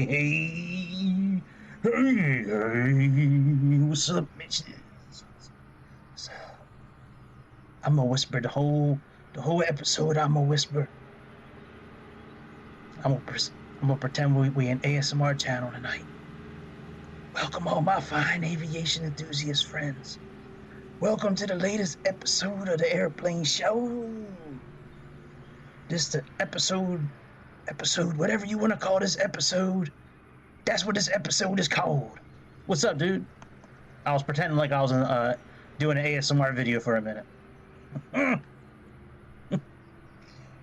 Hey, what's up, bitches? So, I'm gonna whisper the whole episode. I'm gonna whisper. I'm gonna pretend we an ASMR channel tonight. Welcome all my fine aviation enthusiast friends. Welcome to the latest episode of the Airplane Show. This the episode, whatever you want to call this episode. That's what this episode is called. What's up, dude? I was pretending like I was doing an ASMR video for a minute.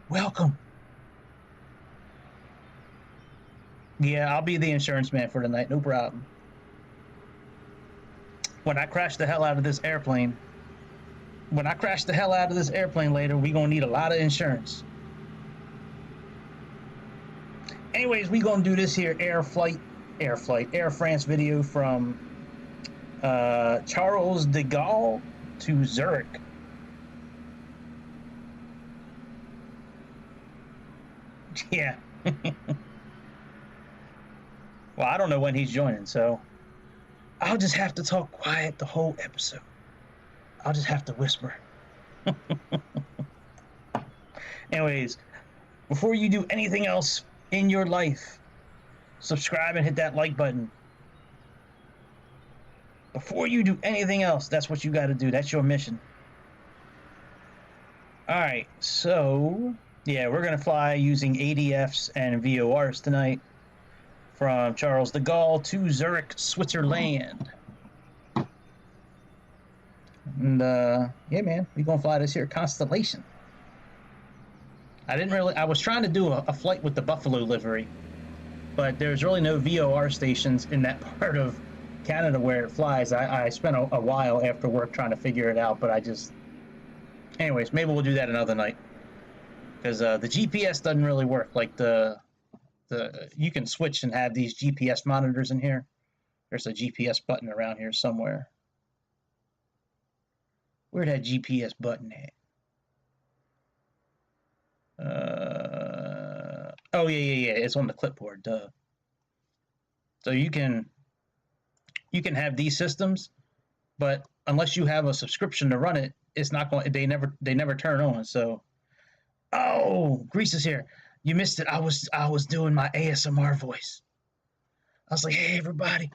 Welcome. Yeah, I'll be the insurance man for tonight, no problem. When I crash the hell out of this airplane later, we gonna need a lot of insurance. Anyways, we gonna do this here Air France video from Charles de Gaulle to Zurich. Yeah. Well, I don't know when he's joining, so I'll just have to talk quiet the whole episode. I'll just have to whisper. Anyways, before you do anything else in your life, subscribe and hit that like button. Before you do anything else, that's what you got to do. That's your mission. Alright, so yeah, we're going to fly using ADFs and VORs tonight from Charles de Gaulle to Zurich, Switzerland. And yeah, man, we're going to fly this here Constellation. I was trying to do a flight with the Buffalo livery, but there's really no VOR stations in that part of Canada where it flies. I spent a while after work trying to figure it out, but anyways, maybe we'll do that another night, because the GPS doesn't really work. Like you can switch and have these GPS monitors in here. There's a GPS button around here somewhere. Where'd that GPS button at? Oh yeah. It's on the clipboard. Duh. So you can have these systems, but unless you have a subscription to run it, it's not going. They never turn on. So, oh, Grease is here. You missed it. I was doing my ASMR voice. I was like, hey everybody,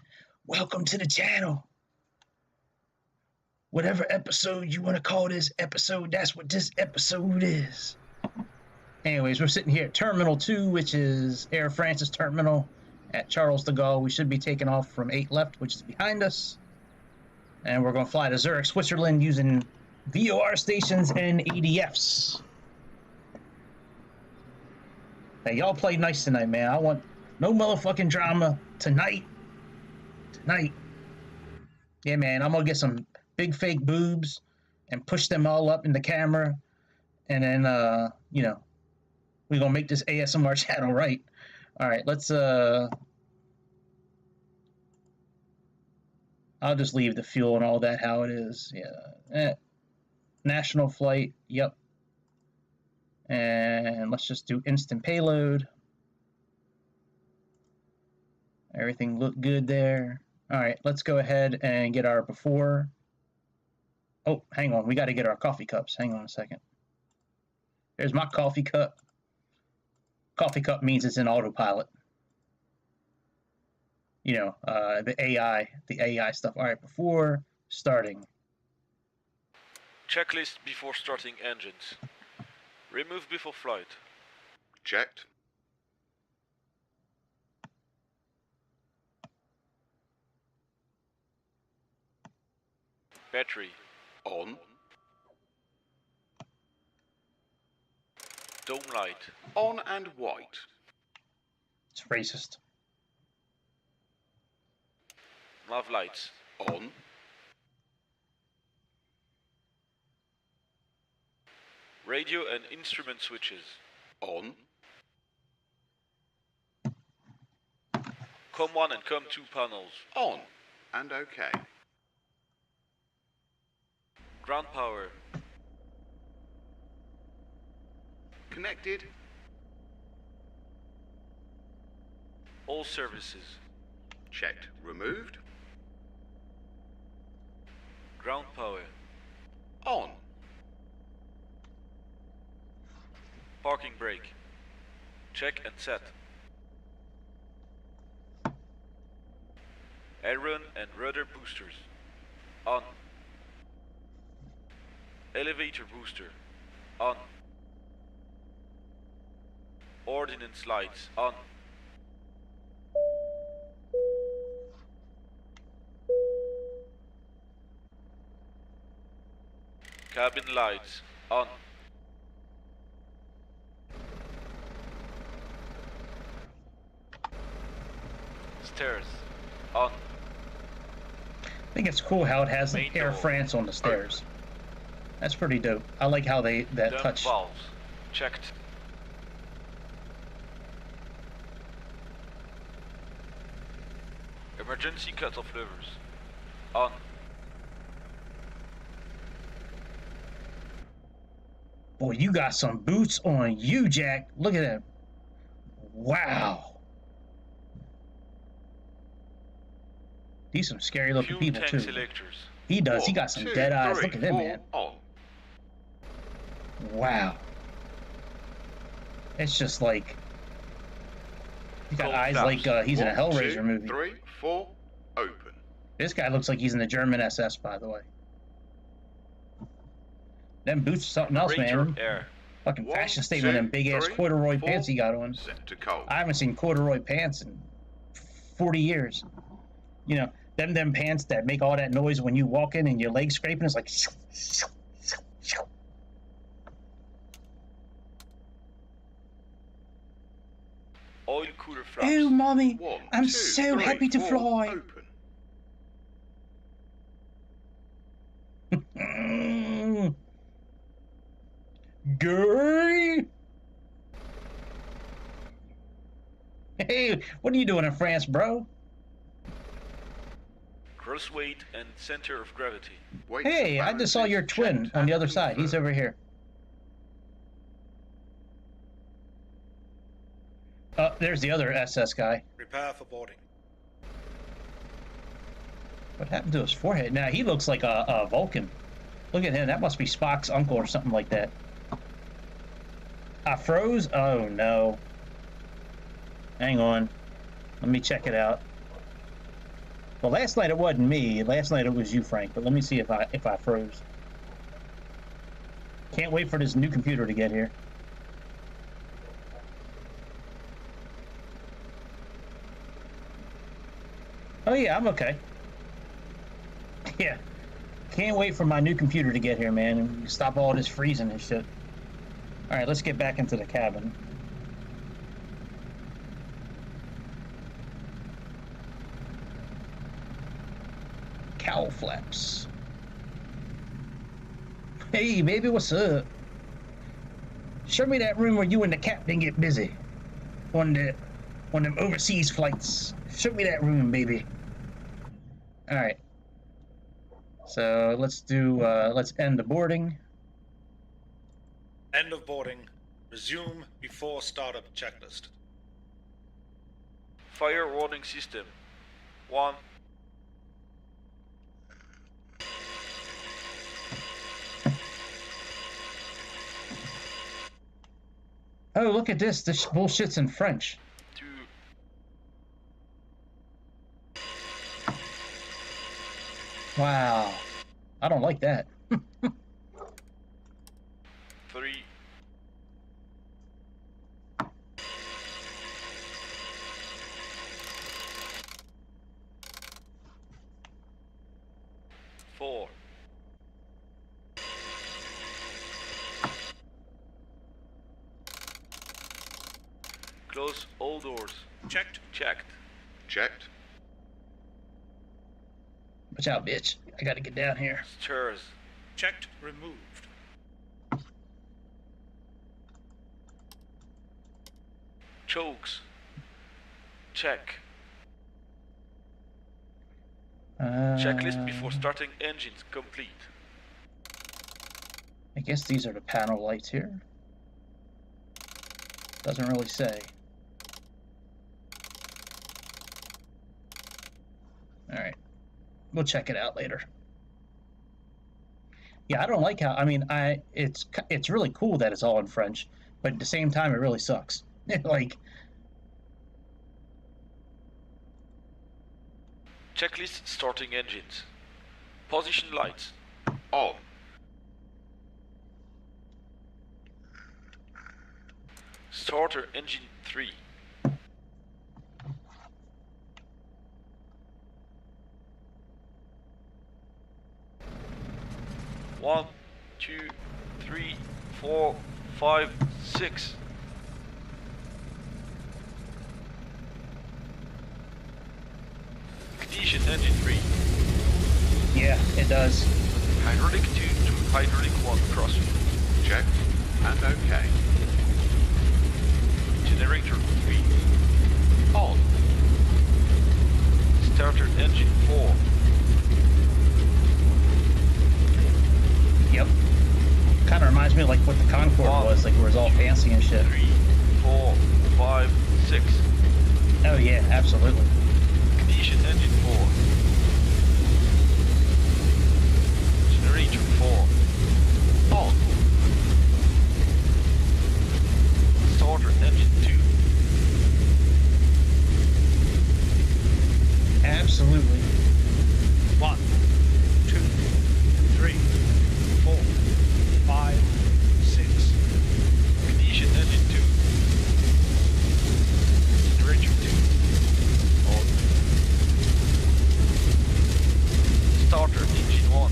welcome to the channel. Whatever episode you want to call this episode, that's what this episode is. Anyways, we're sitting here at Terminal 2, which is Air France's terminal at Charles de Gaulle. We should be taking off from 8 left, which is behind us. And we're going to fly to Zurich, Switzerland using VOR stations and ADFs. Hey, y'all played nice tonight, man. I want no motherfucking drama tonight. Yeah, man, I'm going to get some big fake boobs and push them all up in the camera. And then, we're going to make this ASMR channel right. All right, let's... I'll just leave the fuel and all that how it is. Yeah. National flight, yep. And let's just do instant payload. Everything looked good there. All right, let's go ahead and get our before. Oh, hang on. We got to get our coffee cups. Hang on a second. There's my coffee cup. Coffee cup means it's in autopilot. The AI stuff. All right, before starting. Checklist before starting engines. Remove before flight. Checked. Battery. On. Dome light. On and white. It's racist. Nav lights. On. Radio and instrument switches. On. COM1 and COM2 panels. On. And OK. Ground power. Connected. All services. Checked. Removed. Ground power. On. Parking brake. Check and set. Aileron and rudder boosters. On. Elevator booster. On. Ordnance lights. On. Cabin lights. On. Stairs. On. I think it's cool how it has like Main Air door. France on the stairs. That's pretty dope. I like how that Dump touch. valves. Checked. Emergency cut-off levers. On. Boy, you got some boots on you, Jack. Look at that. Wow. These some scary looking Fuel people tank too. selectors. He does. He One, got some two, dead eyes. three, Look at him, 4, man. On. Wow. It's just like he's got Cold eyes flaps. like he's in a 1, Hellraiser 2, movie. 3, 4. Open. This guy looks like he's in the German SS, by the way. Them boots are something else, Rate your man. air. Fucking 1, fashion statement, 2, them big ass 3, corduroy 4. pants he got on. Set to cold. I haven't seen corduroy pants in 40 years. You know, them pants that make all that noise when you walk in and your legs scraping. It's like. Oil cooler flaps. Oh, mommy, 1, I'm 2, so 3, happy to 4. fly. Open. Gay. Hey, what are you doing in France, bro? Gross weight and center of gravity. Weights Hey, and I just saw your balances twin checked on the and other side. He's confirmed. over here. There's the other SS guy. Prepare for boarding. What happened to his forehead? Now he looks like a Vulcan. Look at him. That must be Spock's uncle or something like that. I froze? Oh no. Hang on. Let me check it out. Well, last night it wasn't me. Last night it was you, Frank. But let me see if I froze. Can't wait for this new computer to get here. Oh yeah, I'm okay. Yeah. Can't wait for my new computer to get here, man, and stop all this freezing and shit. Alright, let's get back into the cabin. Cowl flaps. Hey, baby, what's up? Show me that room where you and the captain get busy. On them overseas flights. Show me that room, baby. Alright. So let's end the boarding. End of boarding. Resume before startup checklist. Fire warning system. 1. Oh, look at this. This bullshit's in French. 2. Wow. I don't like that. 3. 4. Close all doors. Checked. Checked. Checked. Watch out, bitch. I gotta get down here. Stairs. Checked. Removed. Chokes. Check. Checklist before starting engines complete. I guess these are the panel lights here. Doesn't really say. We'll check it out later. Yeah, I don't like how. I mean, it's really cool that it's all in French, but at the same time, it really sucks. Like, Checklist starting engines. Position lights. On. Starter engine 3. One, 2, 3, 4, 5, 6. Ignition engine 3. yeah, it does. Hydraulic 2 to hydraulic 1 crossfeed. Checked and OK. Generator 3. On. Starter engine 4. Yep. Kind of reminds me of like what the Concorde was, like where it's all fancy and shit. 3, 4, 5, 6. Oh yeah, absolutely. Ignition engine 4. Generator 4. On. Starter engine 2. Absolutely. 1, 2, 3, 4, 5, 6. Ignition engine 2. Generator 2. On. Starter engine 1.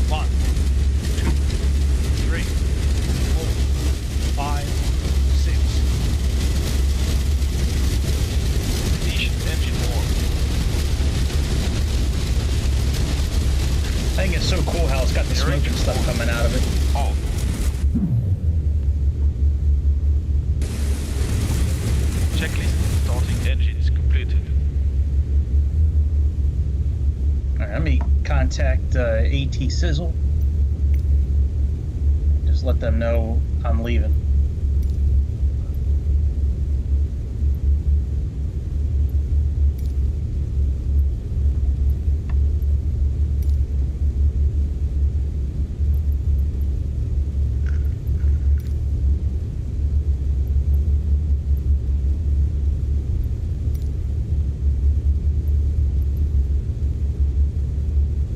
One, 2, 3, 4, 5, 6. Ignition engine 1. I think it's so cool how it's got the smoke and stuff coming out of it. On. Checklist starting engine is completed. All right, let me contact AT Sizzle. Just let them know I'm leaving.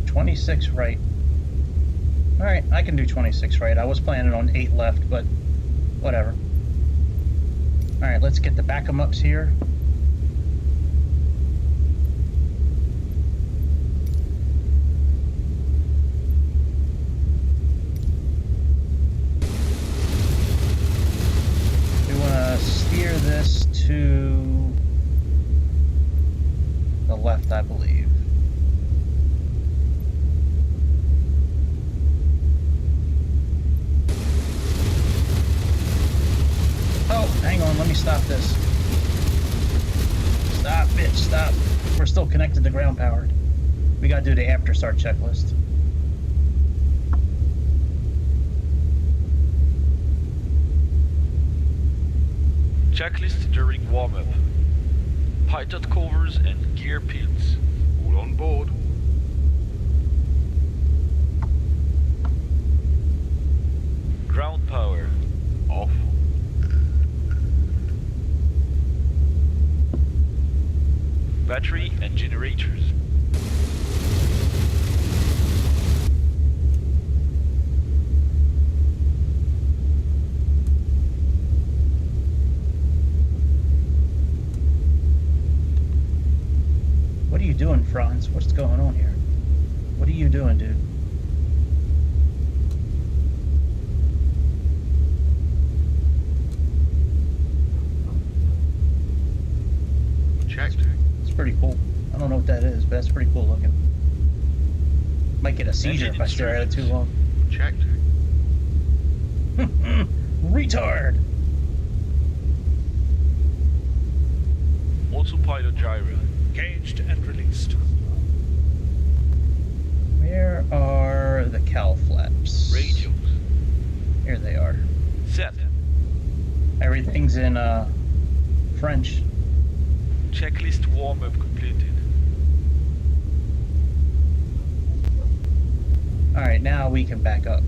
.26 right. All right, I can do 26 right. I was planning on 8 left, but whatever. All right, let's get the back-em-ups here. We want to steer this to the left, I believe. Oh, hang on, let me stop this. Stop, bitch, stop. We're still connected to ground powered. We gotta do the after start checklist. Checklist during warm-up. Pilot covers and gear pins. All on board. Ground power. Off. Battery and generators. What are you doing, Franz? What's going on here? What are you doing, dude? Checked. It's pretty cool. I don't know what that is, but that's pretty cool looking. Might get a seizure if I stare at it too long. Checked. Retard! Autopilot gyro. Caged and released. Where are the cowl flaps? Radios. Here they are. Set. Everything's in French. Checklist warm-up completed. Alright, now we can back up.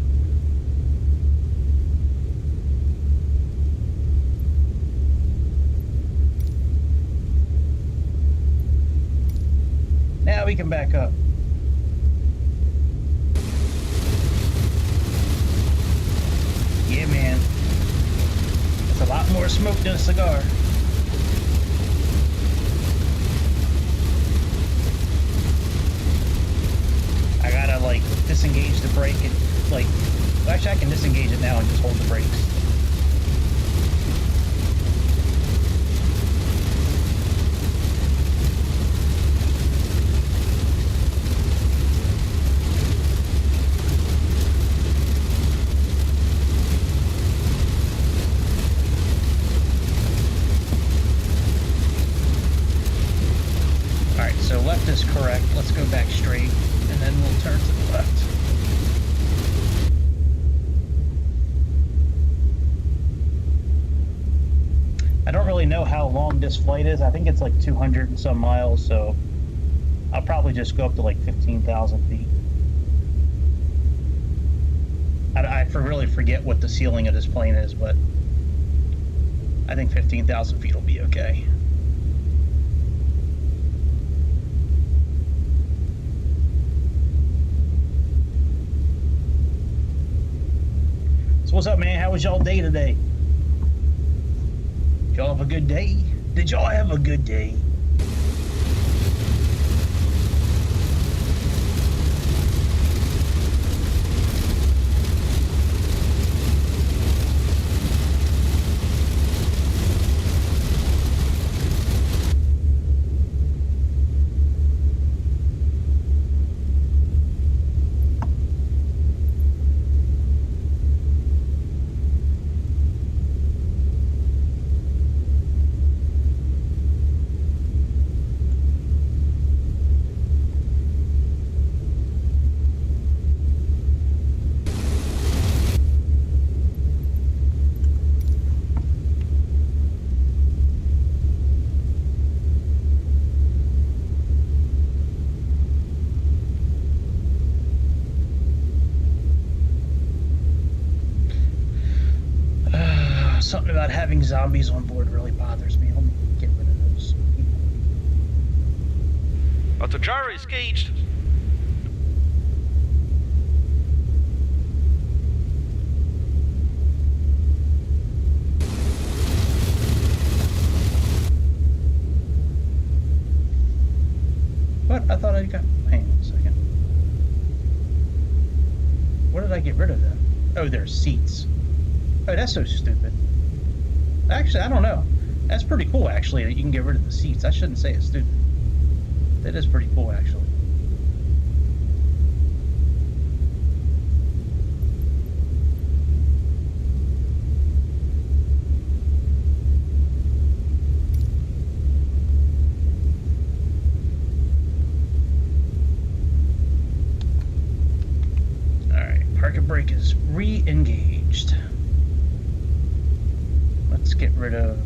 Now we can back up. Yeah, man. That's a lot more smoke than a cigar. I gotta, like, disengage the brake and, like... Well, actually, I can disengage it now and just hold the brakes. Alright, so left is correct. Let's go back straight, and then we'll turn to the left. I don't really know how long this flight is. I think it's like 200 and some miles, so I'll probably just go up to like 15,000 feet. I really forget what the ceiling of this plane is, but I think 15,000 feet will be okay. So what's up, man? How was y'all day today? Did y'all have a good day? Did y'all have a good day? Something about having zombies on board really bothers me. Let me get rid of those people. Autogyro is caged. What? I thought I got... Hang on a second. What did I get rid of then? Oh, there's seats. Oh, that's so stupid. Actually, I don't know. That's pretty cool, actually, that you can get rid of the seats. I shouldn't say it's stupid. That is pretty cool, actually. Alright, parking brake is re-engaged. Let's get rid of...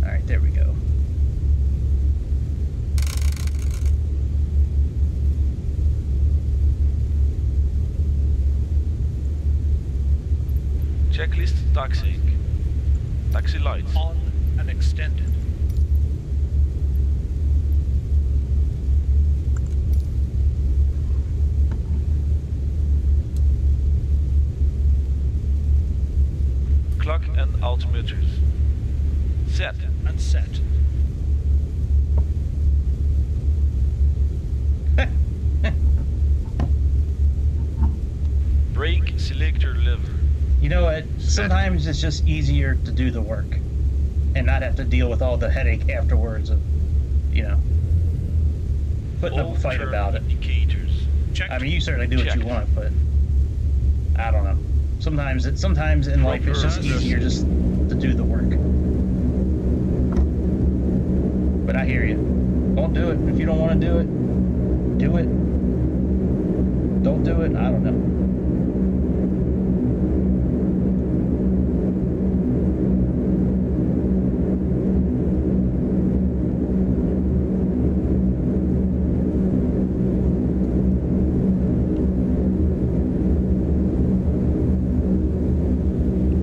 Alright, there we go. Checklist taxiing. Taxi lights. On and extended. Clock and altimeters. Set. And set. Brake selector lever. You know what? Sometimes it's just easier to do the work and not have to deal with all the headache afterwards of, you know, putting up a fight All about it. turn indicators. Checked. I mean, you certainly do what you Checked. want, but I don't know. Sometimes in life it's just Proper easier just to do the work. But I hear you. Don't do it if you don't want to do it. Do it. don't do it. I don't know.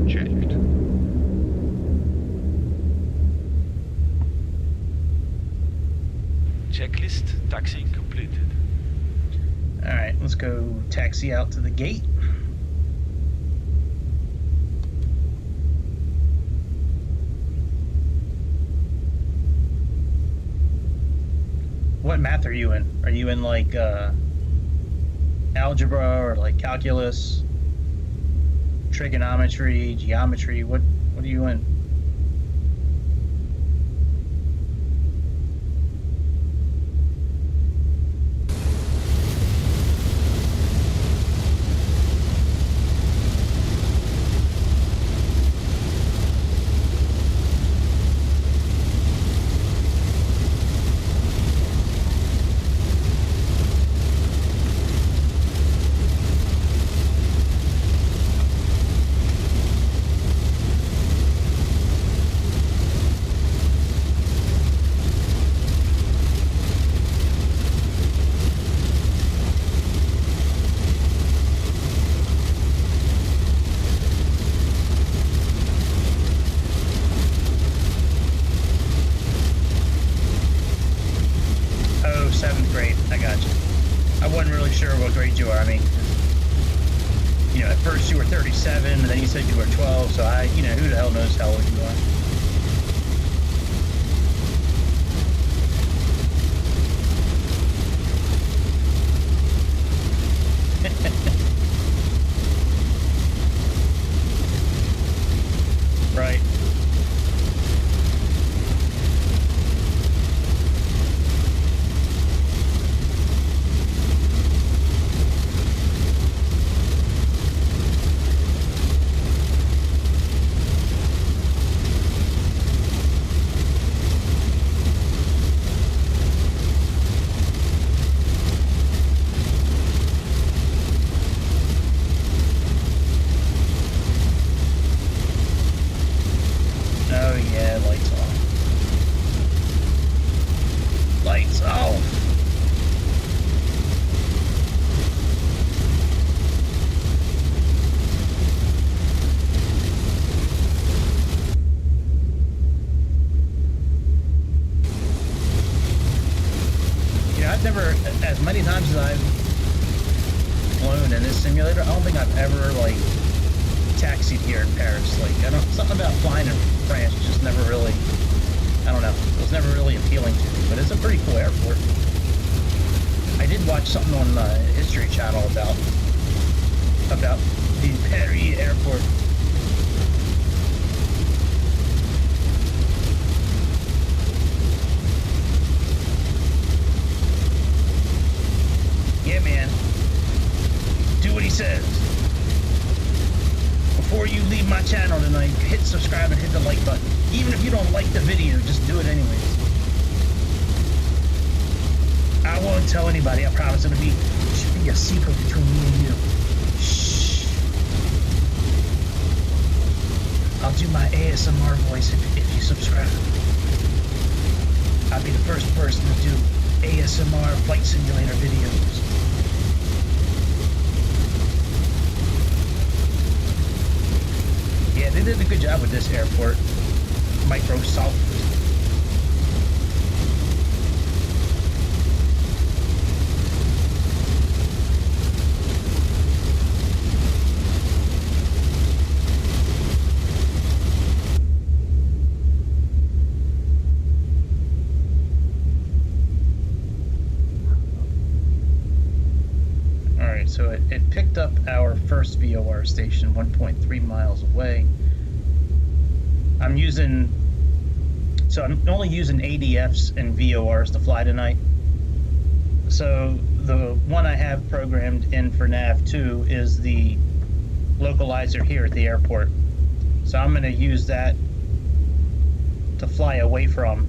Checked. Checklist taxi completed. All right, let's go taxi out to the gate. What math are you in? Are you in like algebra or like calculus, trigonometry, geometry? What are you in? Oh, 7th grade. I got you. I wasn't really sure what grade you are. I mean, you know, at first you were 37, and then you said you were 12, so you know, who the hell knows how old you are. Right. Oh yeah, lights off. Lights off. You know, I've never, as many times as I've flown in this simulator, I don't think I've ever like taxied here in Paris. Like, I don't, something about flying in France just never really, I don't know, it was never really appealing to me, but it's a pretty cool airport. I did watch something on the History Channel about the Paris airport. Yeah, man. Do what he says. Before you leave my channel tonight, hit subscribe and hit the like button. Even if you don't like the video, just do it anyways. I won't tell anybody, I promise. It should be a secret between me and you. Shh. I'll do my ASMR voice if you subscribe. I'll be the first person to do ASMR flight simulator videos. Yeah, they did a good job with this airport. Microsoft. Alright, so it picked up our first VOR station 1.3 miles away. I'm only using ADFs and VORs to fly tonight. So the one I have programmed in for NAV2 is the localizer here at the airport. So I'm going to use that to fly away from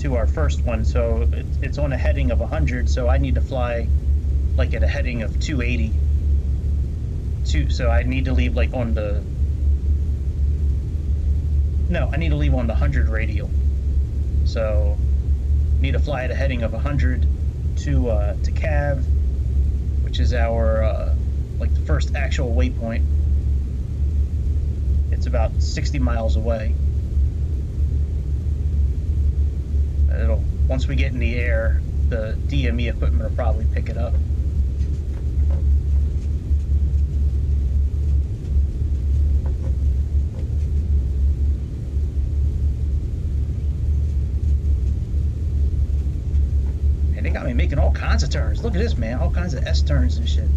to our first one. So it's on a heading of 100, so I need to fly like at a heading of 280. So I need to leave like on the. No, I need to leave on the 100 radial. So need to fly at a heading of 100 to Cav, which is our like the first actual waypoint. It's about 60 miles away. Once we get in the air, the DME equipment will probably pick it up. And they got me making all kinds of turns. Look at this, man. All kinds of S turns and shit.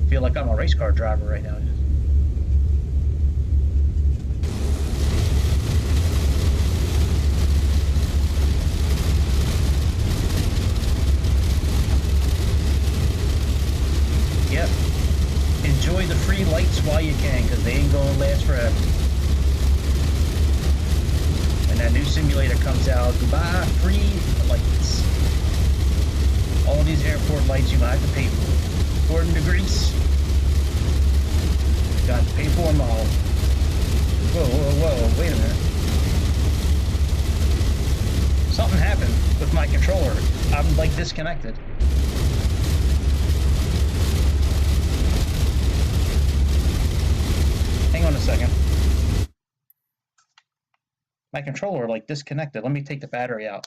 Feel like I'm a race car driver right now. Yep. Enjoy the free lights while you can, because they ain't gonna last forever. When that new simulator comes out, goodbye, free lights. All these airport lights you're gonna have to pay for. According to Greece, you got to pay for them all. Whoa, wait a minute. Something happened with my controller. I'm like disconnected. Hang on a second. My controller like disconnected. Let me take the battery out.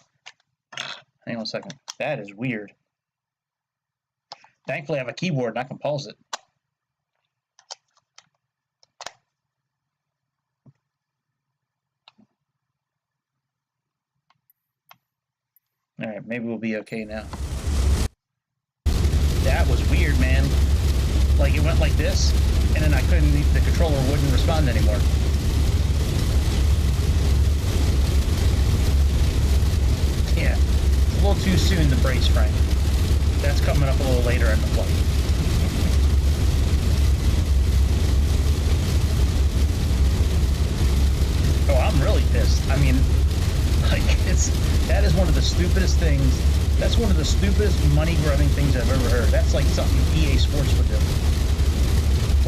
Hang on a second. That is weird. Thankfully, I have a keyboard and I can pause it. All right, maybe we'll be okay now. That was weird, man. Like, it went like this, and then I couldn't, the controller wouldn't respond anymore. Yeah, it's a little too soon to brace, Frank. That's coming up a little later in the flight. Oh, I'm really pissed. I mean, like, that is one of the stupidest things. That's one of the stupidest money-grubbing things I've ever heard. That's like something EA Sports would do.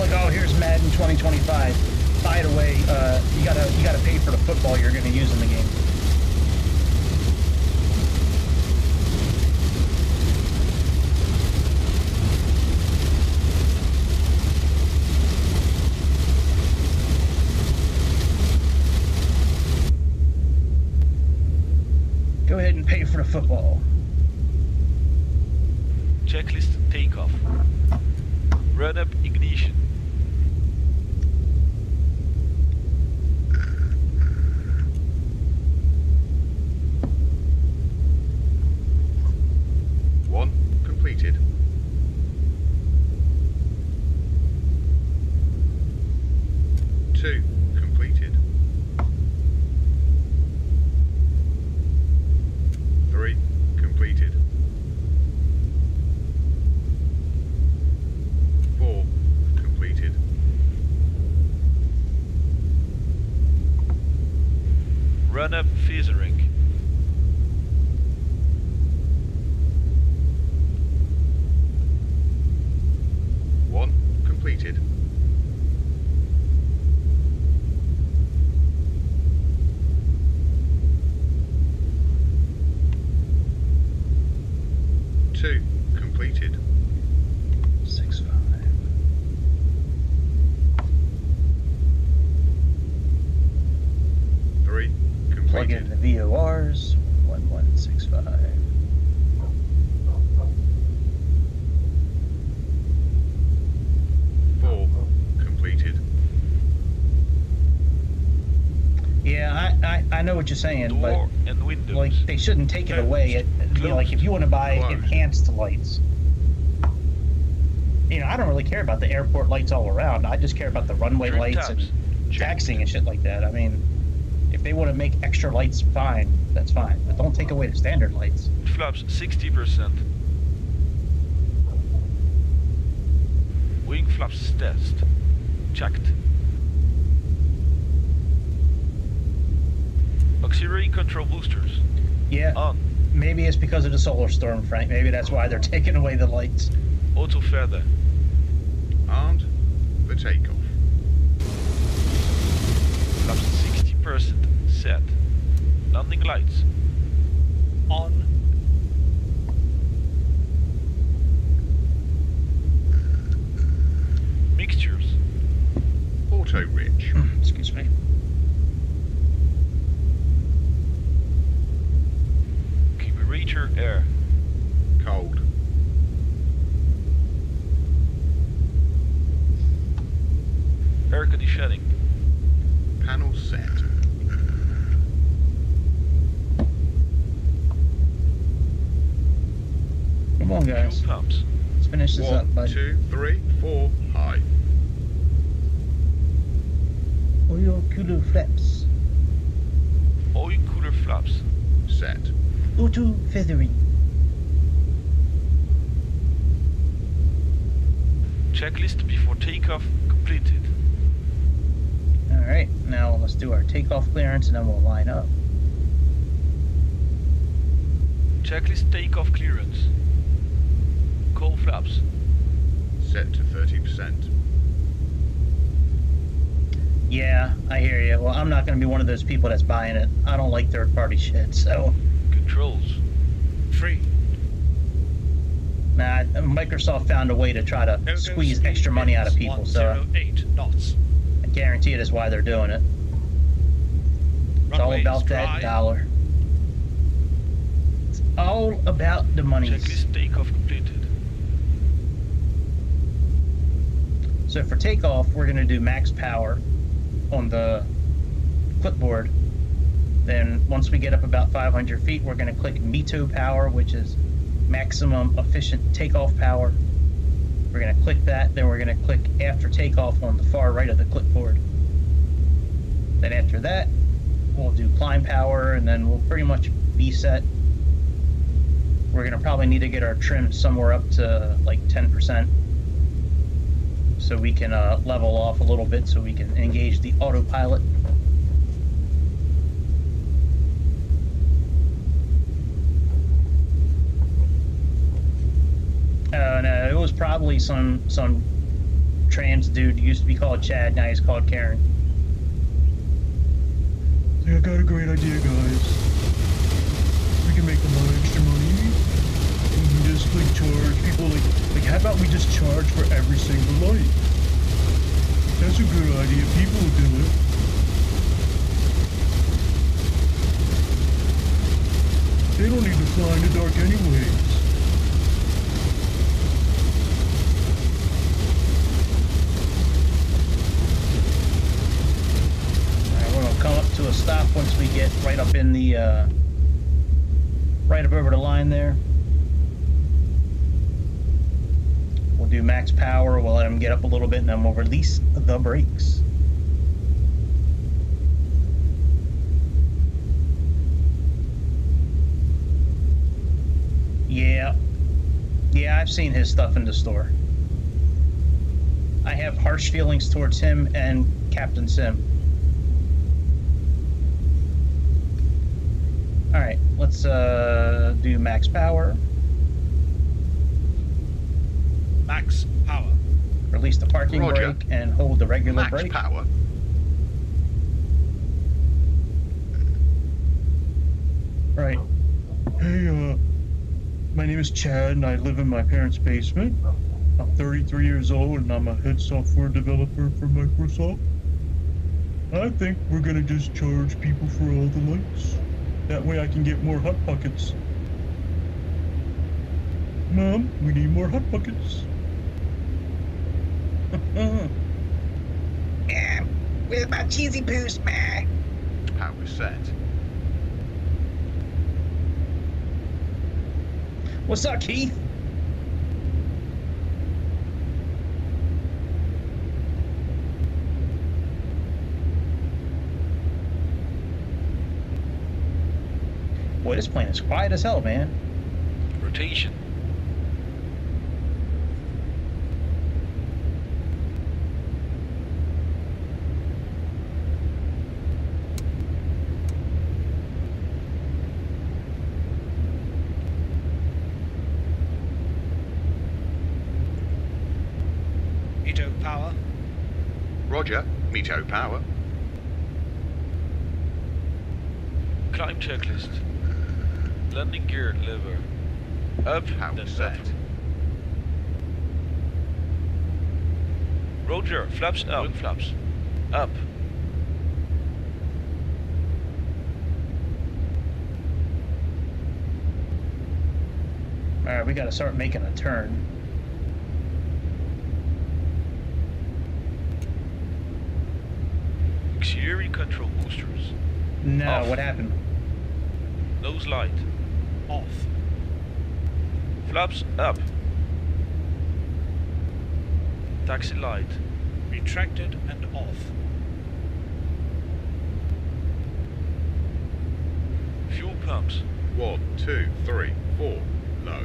Like, oh, here's Madden 2025. By the way, you gotta pay for the football you're gonna use in the game. Go ahead and pay for the football. Checklist takeoff. Run up ignition. One completed. Two completed. Three completed. Four completed. Run up feathering. One completed. Two completed. 6-5. Three Plug in completed. the VORs. 1165. Four completed. Yeah, I know what you're saying, but Door and windows. like they shouldn't take it away. Like if you want to buy Closed. enhanced lights, I don't really care about the airport lights all around. I just care about the runway Trim lights tabs. and taxiing and shit like that. I mean, if they want to make extra lights, fine, that's fine, but don't take away the standard lights. Flaps 60%. Wing flaps test. Checked. Auxiliary control boosters. Yeah, On. Maybe it's because of the solar storm, Frank. Maybe that's why they're taking away the lights. Auto verder. Armed for takeoff. Flaps 60% set. Landing lights. On. Mixtures. Auto rich. Excuse me. Carburetor air. Cold. Air conditioning. Panel set. Come on, guys. Fuel pumps. Let's finish this up, 1, bud. 2, 3, 4, high. Oil cooler flaps. Oil cooler flaps. Set. Auto feathering. Checklist before takeoff completed. Alright, now let's do our takeoff clearance and then we'll line up. Checklist takeoff clearance. Coal flaps. Set to 30%. Yeah, I hear you. Well, I'm not going to be one of those people that's buying it. I don't like third-party shit, so... Controls. Free. Nah, Microsoft found a way to try to No-go squeeze speed extra money out of winds, people, so 108 knots. I guarantee it is why they're doing it. It's all Runways about dry. that dollar. It's all about the money. Checklist takeoff completed. So for takeoff, we're going to do max power on the clipboard. Then once we get up about 500 feet, we're going to click METO power, which is maximum efficient takeoff power. We're going to click that, then we're going to click after takeoff on the far right of the clipboard. Then after that, we'll do climb power, and then we'll pretty much be set. We're going to probably need to get our trim somewhere up to like 10%. So we can level off a little bit so we can engage the autopilot. No, it was probably some trans dude. Used to be called Chad, now he's called Karen. I got a great idea, guys. We can make a lot of extra money. We can just like charge people like how about we just charge for every single light? That's a good idea. People will do it. They don't need to fly in the dark anyways. Alright, we're gonna come up to a stop once we get right up in the right up over the line there. We'll do max power, we'll let them get up a little bit, and then we'll release the brakes. Yeah, I've seen his stuff in the store. I have harsh feelings towards him and Captain Sim. Alright, let's do max power. Max power. Release the parking Roger. brake and hold the regular Max brake. power. Right. Hey, my name is Chad and I live in my parents' basement. I'm 33 years old and I'm a head software developer for Microsoft. I think we're gonna just charge people for all the lights. That way I can get more hot pockets. Mom, we need more hot pockets. Yeah, with my cheesy boost, man. Power set. What's up, Keith? Boy, this plane is quiet as hell, man. Rotation. power. Roger. Meto power. Climb checklist. Landing gear lever. Up, Power then set. up. Roger, flaps up. Wing flaps. Up. Alright, we gotta start making a turn. Auxiliary control boosters. No, Off. what happened? Nose light. Off. Flaps up. Taxi light. Retracted and off. Fuel pumps. 1, 2, 3, 4. Low.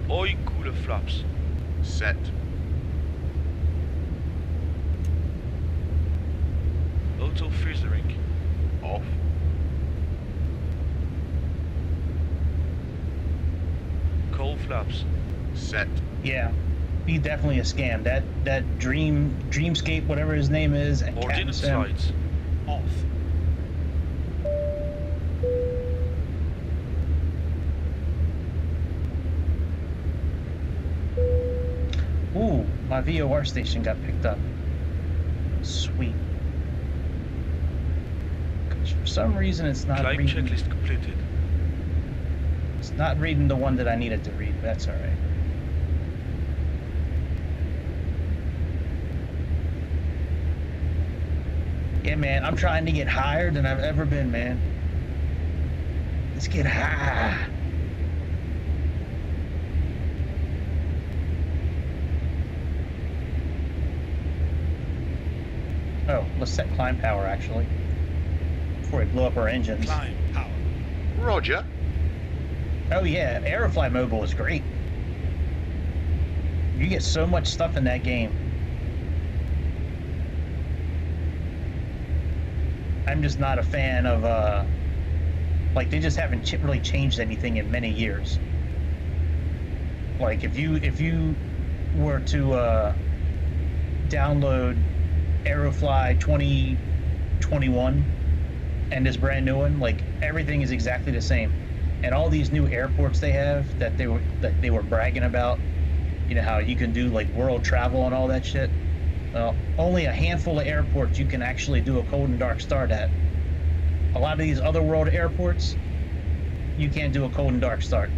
Oil cooler flaps. Set. Auto filtering. Off. Coal flaps. Set. Yeah. He definitely a scam. That Dreamscape, whatever his name is, and Captain Ordnance Sim. lights. Off. Ooh, my VOR station got picked up. Sweet. 'Cause for some reason it's not Climb reading. checklist completed. It's not reading the one that I needed to read. That's all right. Yeah, man, I'm trying to get higher than I've ever been, man. Let's get high. Oh, let's set climb power, actually. Before we blow up our engines. Climb power. Roger. Oh yeah, Aerofly Mobile is great. You get so much stuff in that game. I'm just not a fan of, like, they just haven't really changed anything in many years. Like, if you were to, download Aerofly 2021 and this brand new one, like, everything is exactly the same. And all these new airports they have that they were bragging about, you know, how you can do like world travel and all that shit. Only a handful of airports you can actually do a cold and dark start at. A lot of these other world airports, you can't do a cold and dark start.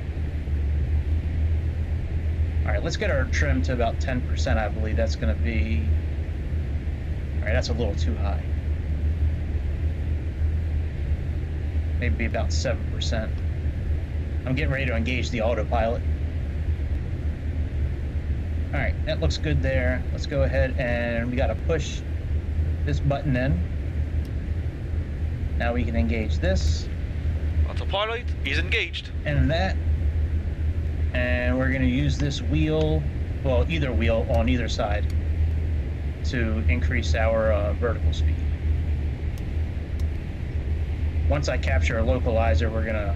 All right, let's get our trim to about 10%. I believe that's going to be. All right, that's a little too high. Maybe about 7%. I'm getting ready to engage the autopilot. All right, that looks good there. Let's go ahead and we got to push this button in. Now we can engage this Autopilot is engaged. and that. And we're going to use this wheel, well, either wheel on either side to increase our vertical speed. Once I capture a localizer, we're going to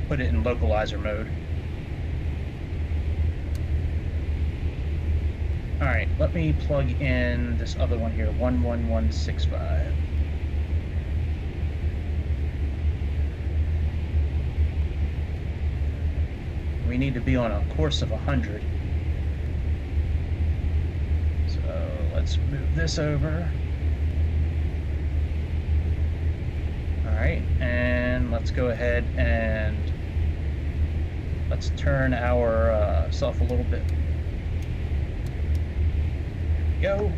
put it in localizer mode. All right, let me plug in this other one here, 11165. We need to be on a course of 100. So let's move this over. All right, and let's go ahead and let's turn our self a little bit. There we go.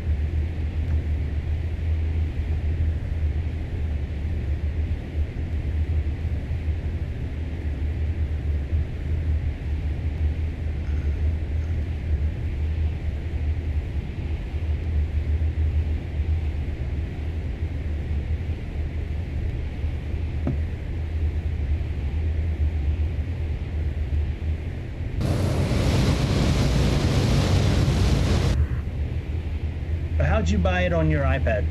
How'd you buy it on your iPad?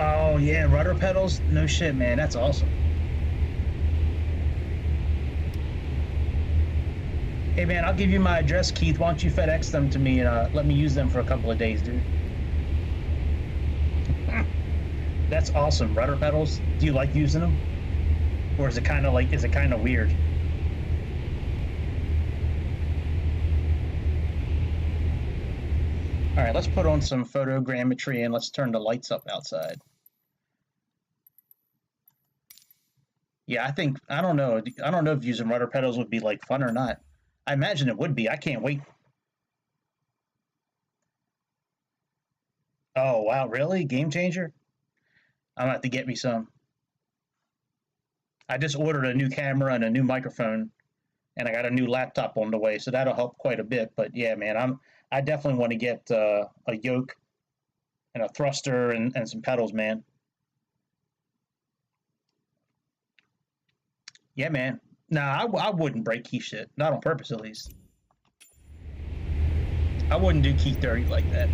Oh yeah, rudder pedals. No shit, man. That's awesome. Hey man, I'll give you my address, Keith. Why don't you FedEx them to me and let me use them for a couple of days, dude? That's awesome. Rudder pedals. Do you like using them, or is it kind of like? Is it kind of weird? All right, let's put on some photogrammetry and let's turn the lights up outside. Yeah, I don't know. I don't know if using rudder pedals would be like fun or not. I imagine it would be. I can't wait. Oh wow, really? Game changer? I'm gonna have to get me some. I just ordered a new camera and a new microphone, and I got a new laptop on the way, so that'll help quite a bit. But yeah, man, I definitely want to get a yoke and a thruster and some pedals, man. Yeah, man. Nah, I wouldn't break Keith shit, not on purpose at least. I wouldn't do Keith dirty like that.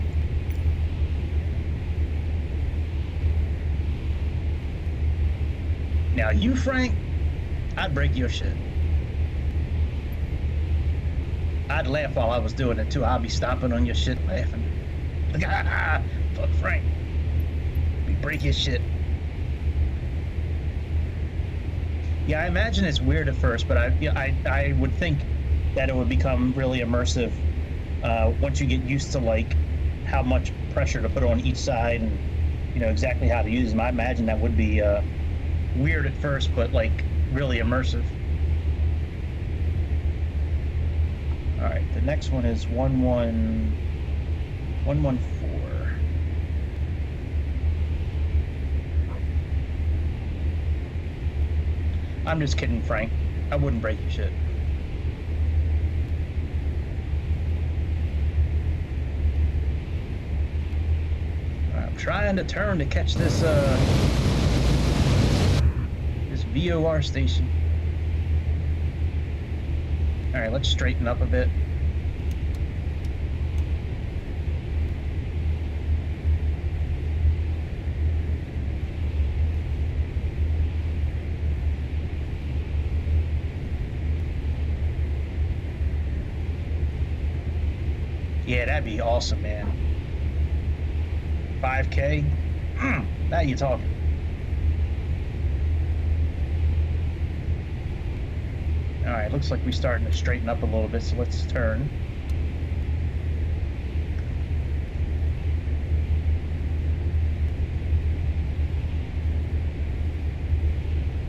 Now you, Frank, I'd break your shit. I'd laugh while I was doing it too. I'd be stomping on your shit laughing. Like, fuck Frank. We break his shit. Yeah, I imagine it's weird at first, but I would think that it would become really immersive once you get used to like how much pressure to put on each side and you know exactly how to use them. I imagine that would be weird at first, but like really immersive. All right, the next one is 114. I'm just kidding, Frank. I wouldn't break your shit. I'm trying to turn to catch this this VOR station. All right, let's straighten up a bit. Yeah, that'd be awesome, man. 5K? Now you're talking. All right, looks like we're starting to straighten up a little bit, so let's turn.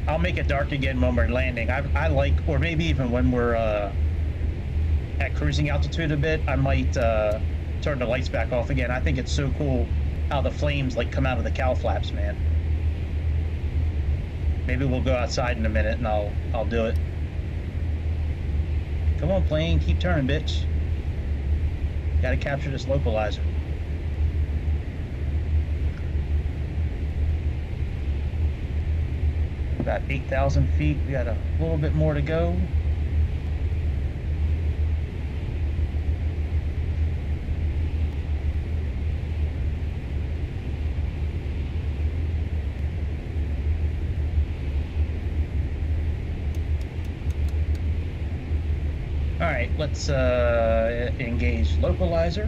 I'll make it dark again when we're landing. I like, or maybe even when we're at cruising altitude a bit, I might turn the lights back off again. I think it's so cool how the flames like come out of the cowl flaps, man. Maybe we'll go outside in a minute and I'll do it. Come on, plane, keep turning, bitch. Gotta capture this localizer. About 8,000 feet. We got a little bit more to go. All right, let's engage localizer.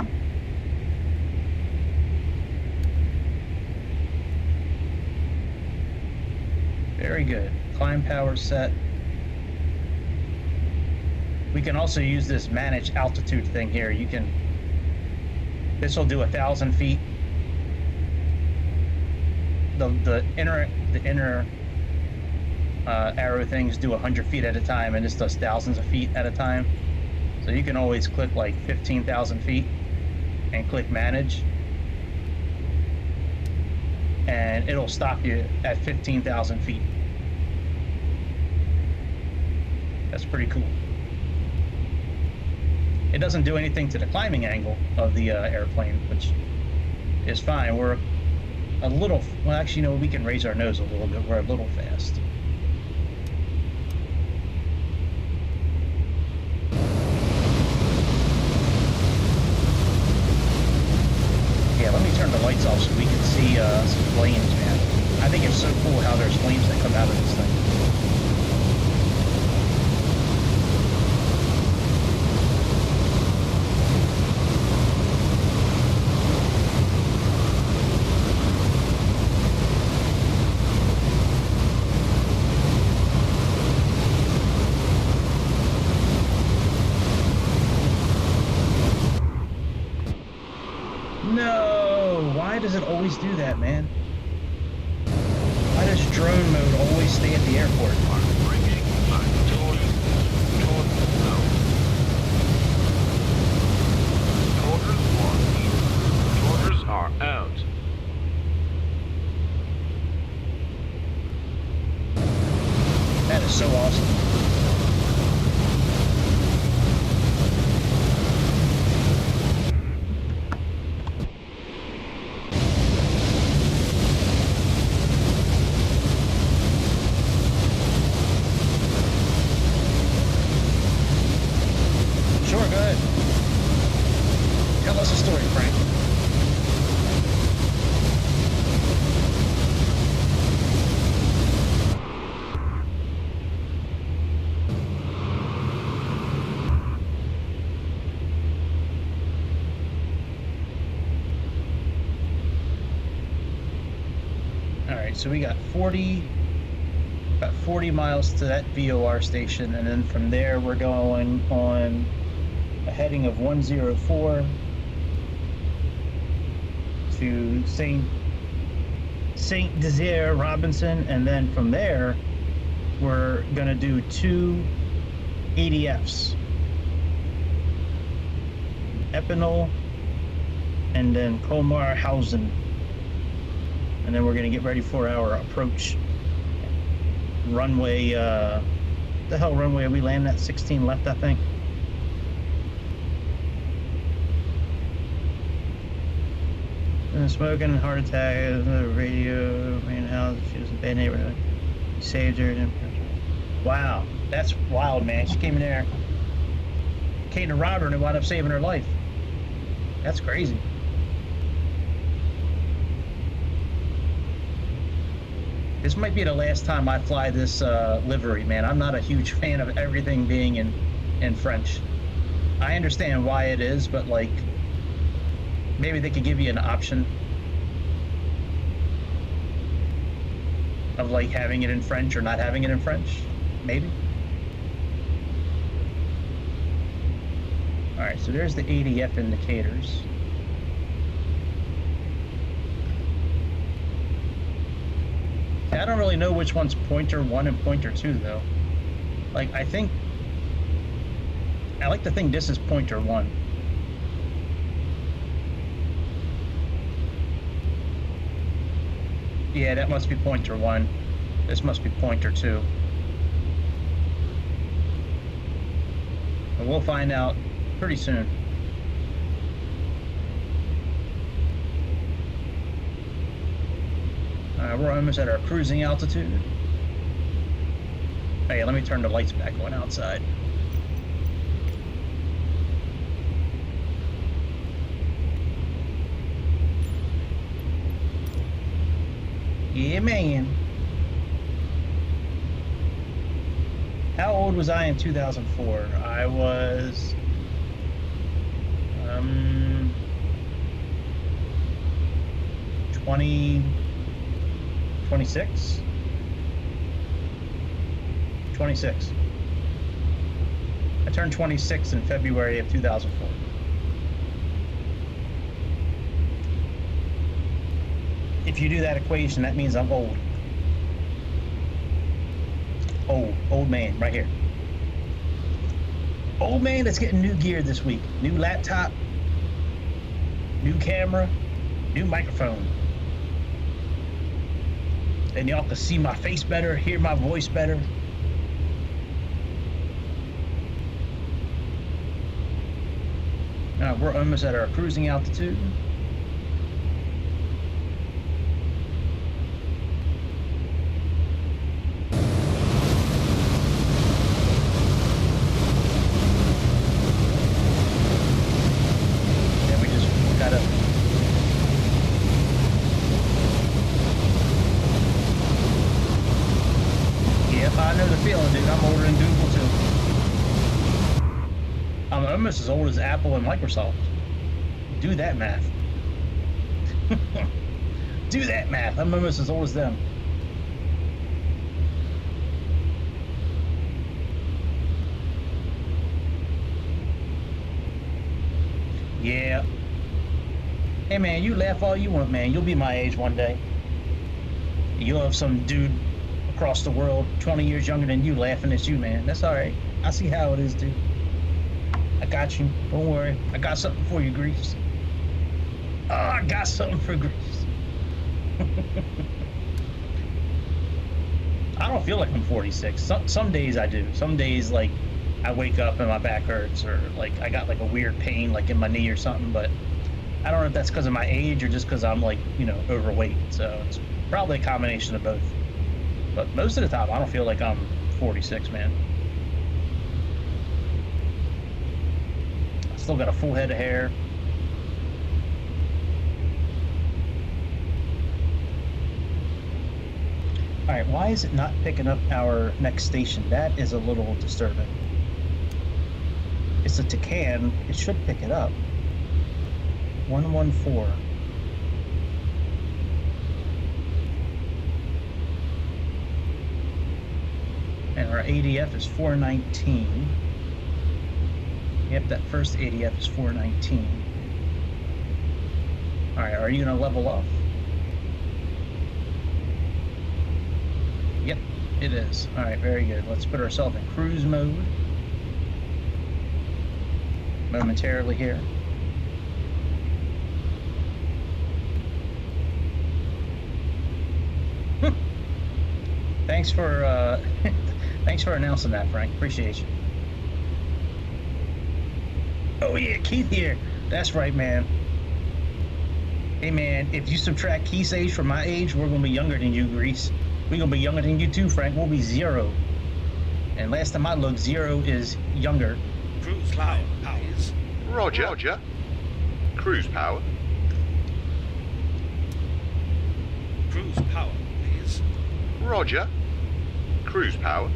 Very good. Climb power set. We can also use this manage altitude thing here. You can. This will do 1,000 feet. The inner arrow things do 100 feet at a time, and this does thousands of feet at a time. So you can always click like 15,000 feet and click manage, and it'll stop you at 15,000 feet. That's pretty cool. It doesn't do anything to the climbing angle of the airplane, which is fine. We're a little, well, actually, we can raise our nose a little bit. We're a little fast. Yeah, let me turn the lights off so we can see some flames, man. does it always do that, man? Why does drone mode always stay at the airport? Bringing back toward south. Orders are out. That is so awesome. Sure, go ahead. Tell us a story, Frank. Alright, so we got about 40 miles to that VOR station, and then from there we're going on a heading of 104 to Saint Desire Robinson, and then from there we're gonna do 2 ADFs, Epinal and then Colmarhausen, and then we're gonna get ready for our approach runway. The hell runway are we landing at? 16 left, I think. Smoking, heart attack, radio, main house, she was in a bad neighborhood. He saved her. Wow, that's wild, man. She came in there, came to rob her, and it wound up saving her life. That's crazy. This might be the last time I fly this livery, man. I'm not a huge fan of everything being in French. I understand why it is, but like, maybe they could give you an option of like having it in French or not having it in French, maybe. All right, so there's the ADF indicators. I don't really know which one's pointer 1 and pointer 2 though. Like, I like to think this is pointer 1. Yeah, that must be pointer 1. This must be pointer 2. But we'll find out pretty soon. We're almost at our cruising altitude. Hey, let me turn the lights back on outside. Yeah, man. How old was I in 2004? I was 26? 26. I turned 26 in February of 2004. If you do that equation, that means I'm old. Old man, right here. Old man that's getting new gear this week. New laptop, new camera, new microphone. And y'all can see my face better, hear my voice better. We're almost at our cruising altitude. As old as Apple and Microsoft. Do that math. Do that math. I'm almost as old as them. Yeah. Hey, man, you laugh all you want, man. You'll be my age one day. You'll have some dude across the world 20 years younger than you laughing at you, man. That's all right. I see how it is, dude. I got you. Don't worry. I got something for you, Grease. Oh, I got something for Grease. I don't feel like I'm 46. Some days I do. Some days, like, I wake up and my back hurts, or like I got like a weird pain, like in my knee or something. But I don't know if that's because of my age or just because I'm like, overweight. So it's probably a combination of both. But most of the time, I don't feel like I'm 46, man. I still got a full head of hair. All right, why is it not picking up our next station? That is a little disturbing. It's a Tacan. It should pick it up. 114. And our ADF is 419. Yep, that first ADF is 419. All right, are you gonna level off? Yep, it is. All right, very good. Let's put ourselves in cruise mode momentarily here. Thanks for thanks for announcing that, Frank. Appreciate you. Oh yeah, Keith here. That's right, man. Hey man, if you subtract Keith's age from my age, we're gonna be younger than you, Grease. We're gonna be younger than you too, Frank. We'll be 0. And last time I looked, 0 is younger. Cruise line, please. Roger. Cruise power. Cruise power, please. Roger. Cruise power.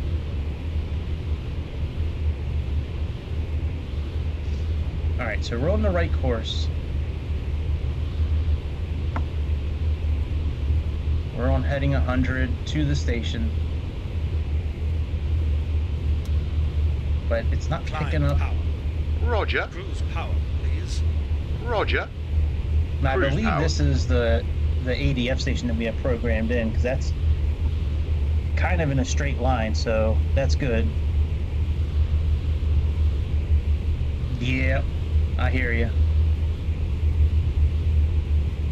All right, so we're on the right course. We're on heading 100 to the station. But it's not picking up. Power. Roger. Cruise power, please. Roger. And I Cruise believe power. this is the ADF station that we have programmed in, because that's kind of in a straight line, so that's good. Yeah, I hear you.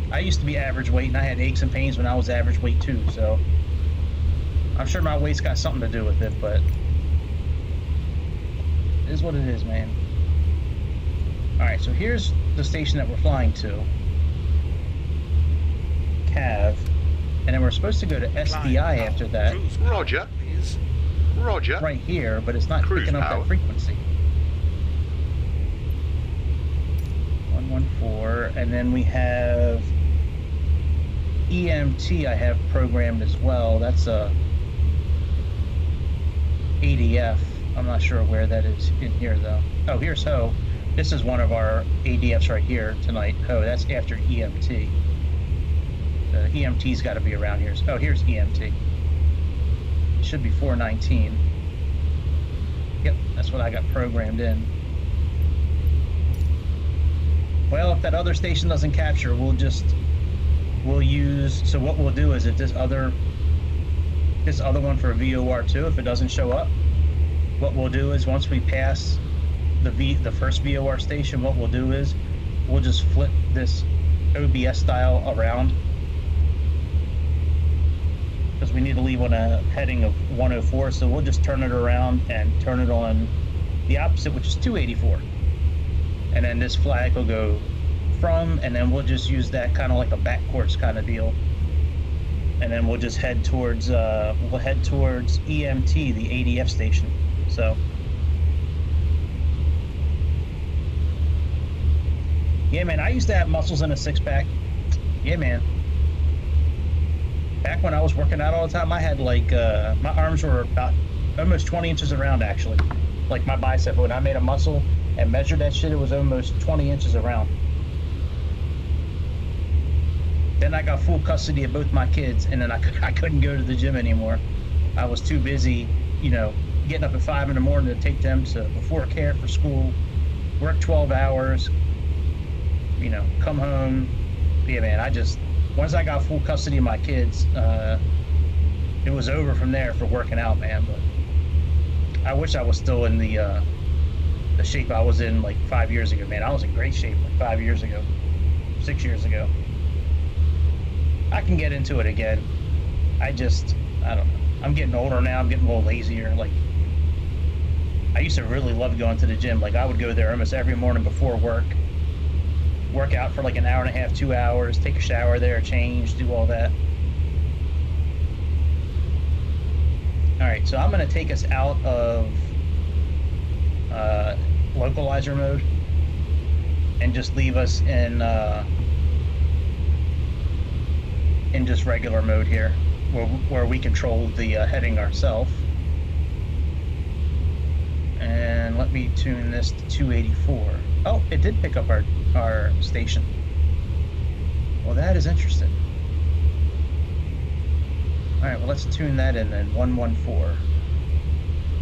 I used to be average weight, and I had aches and pains when I was average weight too, so I'm sure my weight's got something to do with it, but it is what it is, man. Alright, so here's the station that we're flying to. Cav. And then we're supposed to go to SDI after that. Cruise power, Roger. please. Roger. Right here, but it's not Cruise picking up power. that frequency. 114, and then we have EMT I have programmed as well. That's a ADF. I'm not sure where that is in here though. Oh, here's Ho. This is one of our ADFs right here tonight. Ho, that's after EMT. The EMT's got to be around here. Oh, here's EMT. It should be 419. Yep, that's what I got programmed in. Well, if that other station doesn't capture, we'll use, so what we'll do is if this other one for VOR2, if it doesn't show up, what we'll do is once we pass the first VOR station, what we'll do is we'll just flip this OBS style around, because we need to leave on a heading of 104, so we'll just turn it around and turn it on the opposite, which is 284. And then this flag will go from, and then we'll just use that kind of like a backcourse kind of deal. And then we'll just head towards EMT, the ADF station. So yeah, man, I used to have muscles in a six-pack. Yeah, man. Back when I was working out all the time, I had like my arms were about almost 20 inches around, actually. Like my bicep, when I made a muscle and measured that shit, it was almost 20 inches around. Then I got full custody of both my kids, and then I couldn't go to the gym anymore. I was too busy, getting up at 5 in the morning to take them to before care for school, work 12 hours, come home, yeah, man, once I got full custody of my kids, it was over from there for working out, man. But I wish I was still in the shape I was in like 5 years ago, man. I was in great shape like 5 years ago, 6 years ago. I can get into it again. I don't know. I'm getting older now. I'm getting a little lazier. Like, I used to really love going to the gym. Like, I would go there almost every morning before work out for like an hour and a half, 2 hours, take a shower there, change, do all that. All right, so I'm going to take us out of localizer mode and just leave us in just regular mode here, where we control the heading ourselves. And let me tune this to 284. Oh, it did pick up our station. Well, that is interesting. All right, well, let's tune that in then, 114.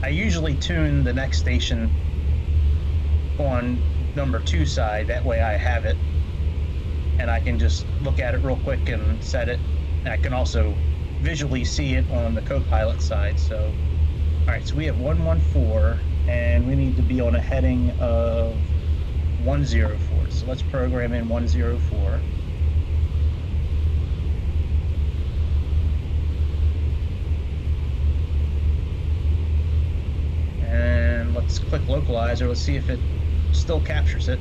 I usually tune the next station on number 2 side. That way I have it, and I can just look at it real quick and set it. And I can also visually see it on the co-pilot side. So, all right, so we have 114, and we need to be on a heading of 104. So let's program in 104. And let's click localizer. Let's see if it still captures it.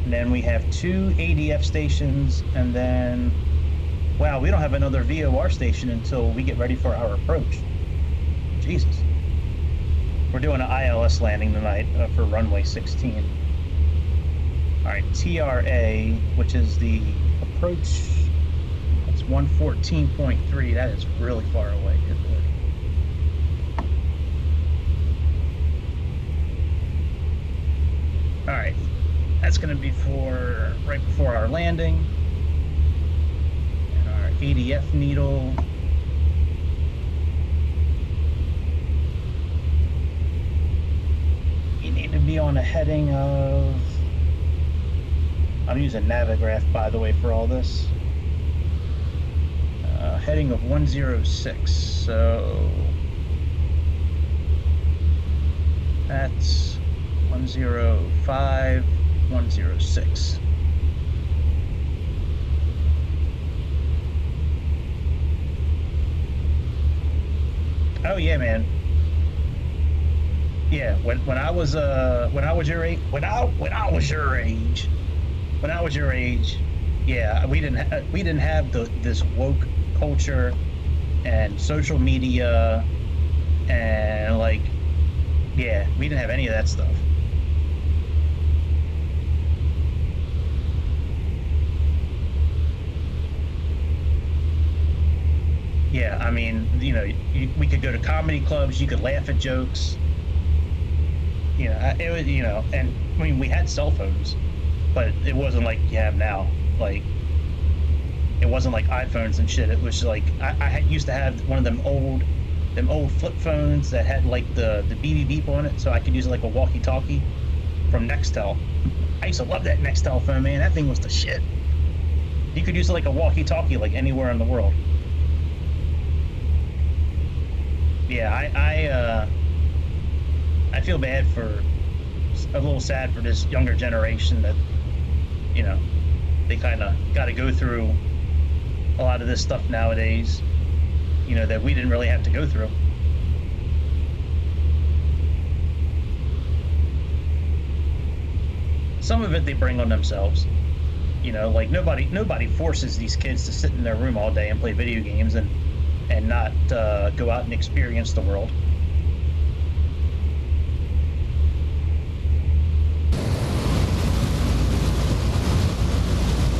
And then we have 2 ADF stations, and then, wow, we don't have another VOR station until we get ready for our approach. Jesus. We're doing an ILS landing tonight for runway 16. All right, TRA, which is the approach, it's 114.3. That is really far away. Good Lord. All right, that's going to be for right before our landing. And our ADF needle. You need to be on a heading of, I'm using Navigraph, by the way, for all this. Heading of 106, so that's 105, 106. Oh yeah, man. Yeah, when I was your age, yeah, we didn't have this woke culture and social media, and like, yeah, we didn't have any of that stuff. Yeah, I mean, you know, we could go to comedy clubs, you could laugh at jokes. You know, it was, you know, and I mean, we had cell phones, but it wasn't like you have now. Like, it wasn't like iPhones and shit. It was like I used to have one of them old flip phones that had like the beep beep on it, so I could use it like a walkie-talkie from Nextel. I used to love that Nextel phone, man. That thing was the shit. You could use it like a walkie-talkie, like anywhere in the world. Yeah, I feel bad a little sad for this younger generation that, you know, they kind of got to go through a lot of this stuff nowadays, you know, that we didn't really have to go through. Some of it they bring on themselves, you know, like nobody forces these kids to sit in their room all day and play video games and not go out and experience the world.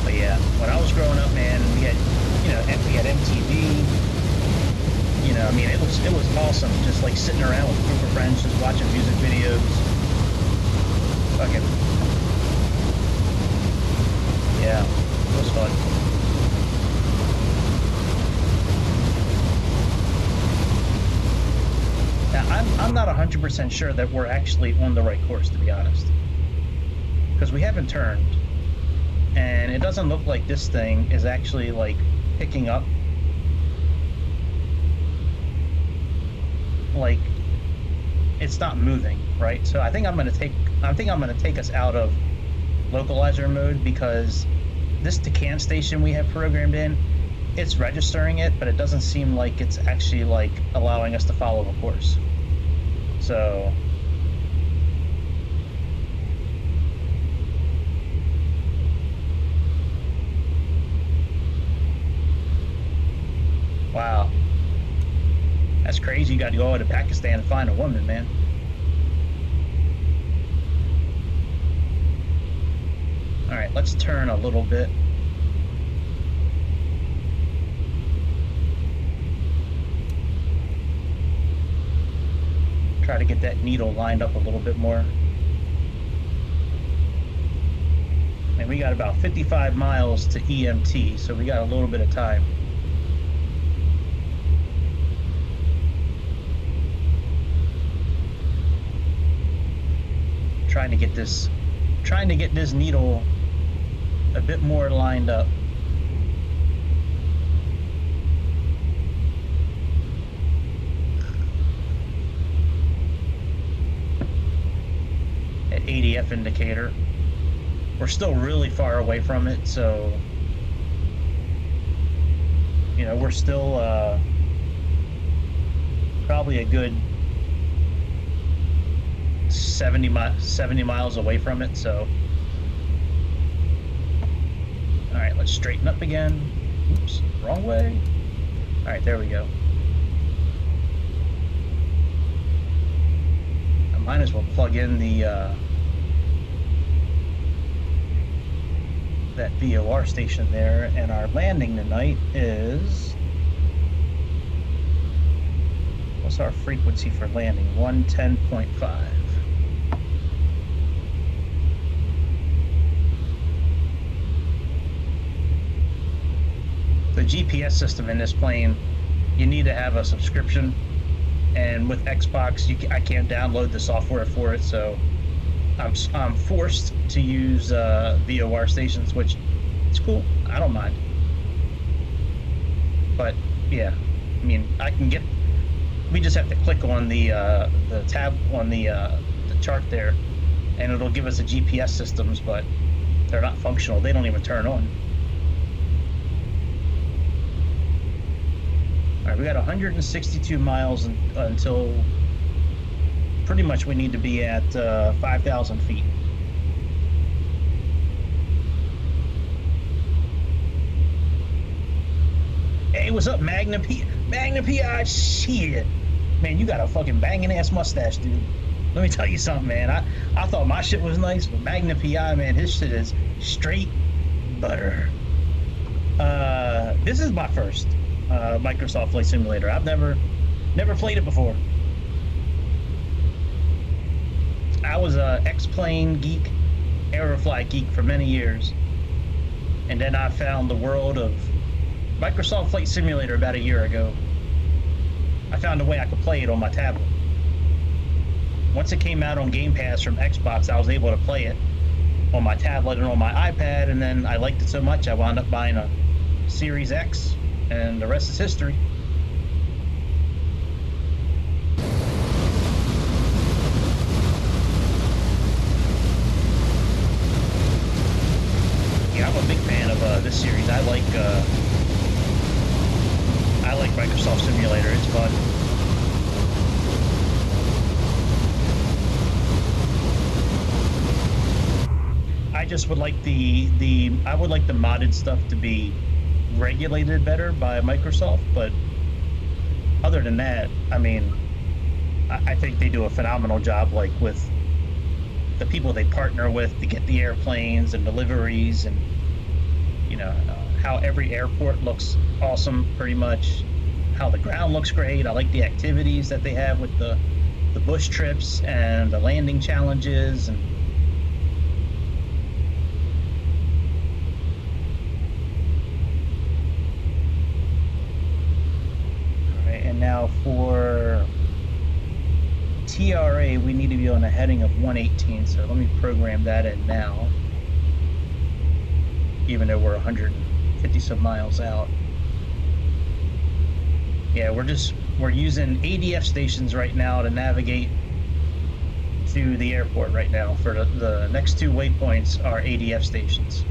But yeah, when I was growing up, man, we had MTV. You know, I mean, it was awesome, just like sitting around with a group of friends, just watching music videos. Fucking, yeah, it was fun. Now, I'm not 100% sure that we're actually on the right course, to be honest. because we haven't turned, and it doesn't look like this thing is actually like picking up. Like, it's not moving, right? So I think I'm gonna take us out of localizer mode, because this decant station we have programmed in, it's registering it, but it doesn't seem like it's actually like allowing us to follow a course. So wow, that's crazy. You got to go to Pakistan to find a woman, man. All right, let's turn a little bit. Try to get that needle lined up a little bit more. And we got about 55 miles to EMT, so we got a little bit of time. Trying to get this needle a bit more lined up. At ADF indicator. We're still really far away from it, so you know, we're still probably a good 70 miles away from it, so all right, let's straighten up again. Oops, wrong way. All right, there we go. I might as well plug in the that VOR station there, and our landing tonight is, what's our frequency for landing? 110.5. The GPS system in this plane, you need to have a subscription, and with Xbox I can't download the software for it, so I'm forced to use VOR stations, which is cool. I don't mind. But yeah, I mean, I can get. We just have to click on the tab on the chart there, and it'll give us the GPS systems, but they're not functional. They don't even turn on. All right, we got 162 miles until pretty much we need to be at 5,000 feet. Hey, what's up, Magna P.I.? Shit. Man, you got a fucking banging ass mustache, dude. Let me tell you something, man. I thought my shit was nice, but Magna P.I., man, his shit is straight butter. This is my first Microsoft Flight Simulator. I've never played it before. I was a X-Plane geek, Aerofly geek for many years, and then I found the world of Microsoft Flight Simulator about a year ago. I found a way I could play it on my tablet. Once it came out on Game Pass from Xbox, I was able to play it on my tablet and on my iPad, and then I liked it so much I wound up buying a Series X, and the rest is history. Yeah, I'm a big fan of this series. I like Microsoft Simulator. It's fun. I just would like the modded stuff to be regulated better by Microsoft, but other than that, I mean, I think they do a phenomenal job, like with the people they partner with to get the airplanes and deliveries, and you know how every airport looks awesome, pretty much. How the ground looks great. I like the activities that they have with the bush trips and the landing challenges, and all right. And now for TRA, we need to be on a heading of 118, so let me program that in now. Even though we're 150 some miles out. Yeah, we're using ADF stations right now to navigate to the airport right now. For the next 2 waypoints are ADF stations.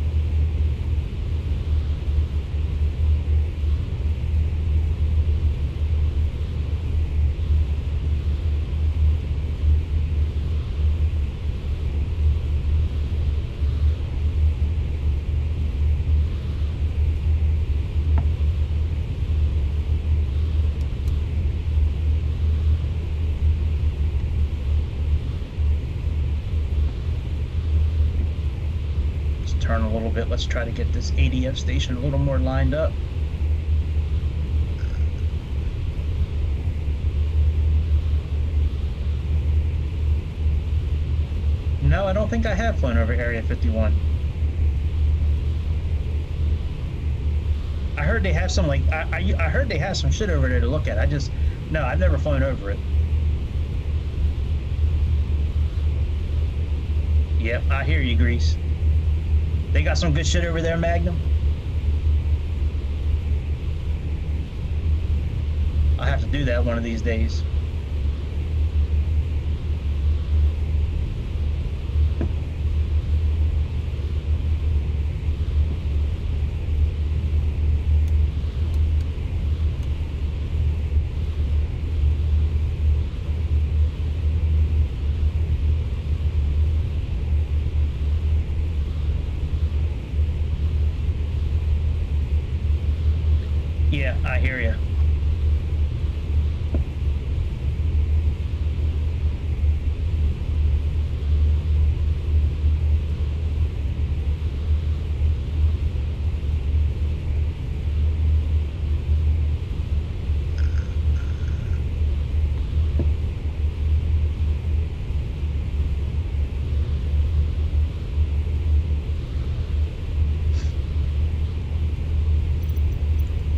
Turn a little bit. Let's try to get this ADF station a little more lined up. No, I don't think I have flown over Area 51. I heard they have some, like, I heard they have some shit over there to look at. No, I've never flown over it. Yep, I hear you, Grease. They got some good shit over there, Magnum. I'll have to do that one of these days. Yeah, I hear you.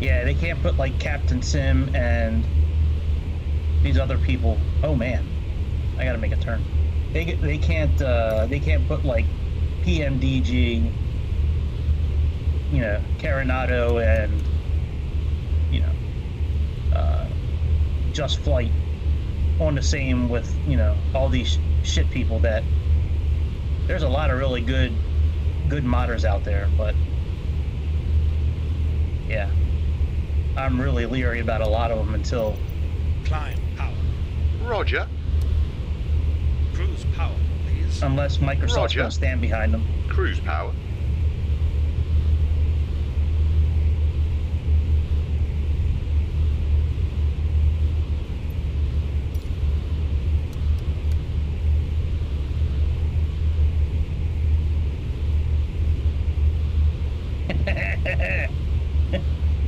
Yeah, they can't put like Captain Sim and these other people. Oh man, I gotta make a turn. They can't put like PMDG, you know, Carenado and you know, Just Flight on the same with, you know, all these shit people. That there's a lot of really good modders out there, but yeah, I'm really leery about a lot of them until Climb power. Roger. Cruise power, please. unless Microsoft's Roger. going to stand behind them. Cruise power.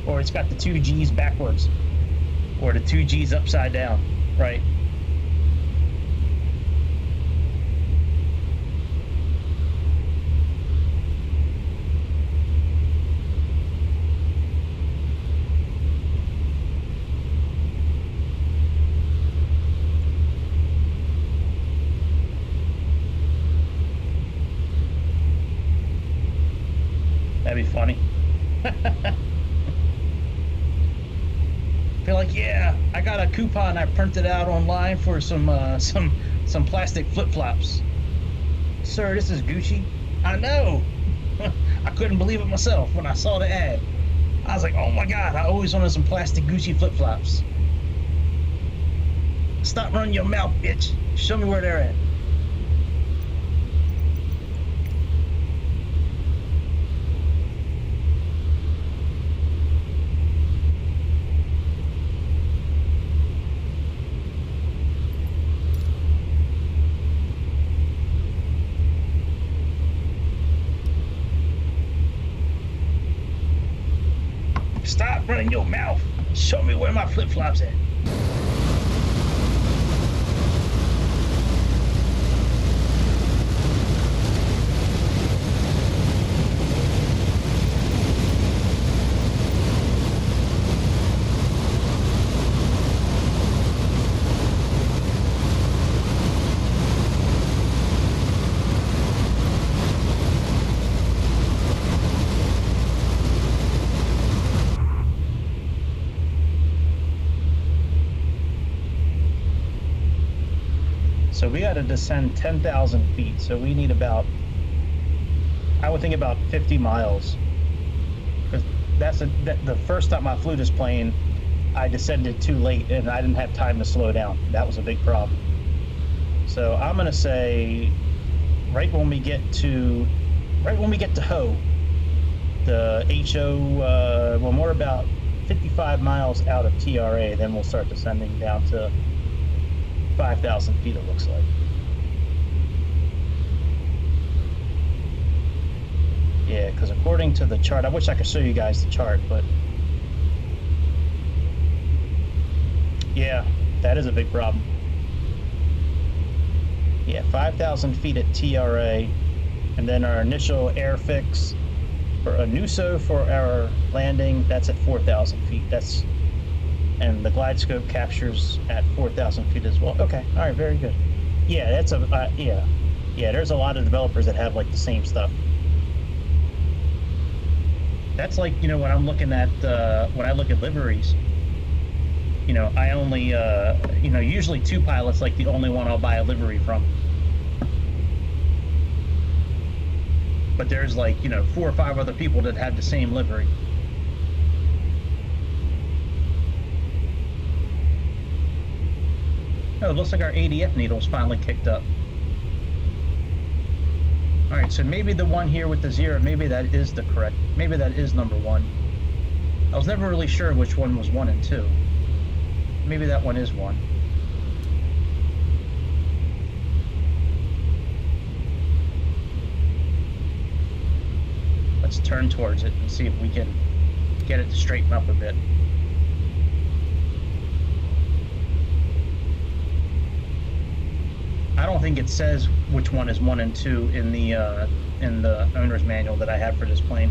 Or it's got the 2 G's backwards, or the 2 G's upside down, right? That'd be funny. Feel like, yeah, I got a coupon I printed out online for some plastic flip-flops. Sir, this is Gucci. I know. I couldn't believe it myself when I saw the ad. I was like, oh my god, I always wanted some plastic Gucci flip-flops. Stop running your mouth, bitch. Show me where they're at. Stop running your mouth. Show me where my flip-flops at. So we got to descend 10,000 feet. So we need about, I would think about 50 miles. Because that's the first time I flew this plane, I descended too late and I didn't have time to slow down. That was a big problem. So I'm going to say right when we get to Ho, the HO, when we're about 55 miles out of TRA, then we'll start descending down to 5,000 feet, it looks like. Yeah, because according to the chart, I wish I could show you guys the chart, but yeah, that is a big problem. Yeah, 5,000 feet at TRA, and then our initial air fix for a NUSO for our landing, that's at 4,000 feet. And the glide scope captures at 4,000 feet as well. Okay, all right, very good. Yeah, that's yeah. There's a lot of developers that have like the same stuff. That's like, when I'm looking at when I look at liveries, I only usually two pilots like the only one I'll buy a livery from. But there's like 4 or 5 other people that have the same livery. Oh, it looks like our ADF needle's finally kicked up. All right, so maybe the one here with the 0, maybe that is maybe that is number 1. I was never really sure which one was 1 and 2. Maybe that one is 1. Let's turn towards it and see if we can get it to straighten up a bit. I don't think it says which one is 1 and 2 in the owner's manual that I have for this plane.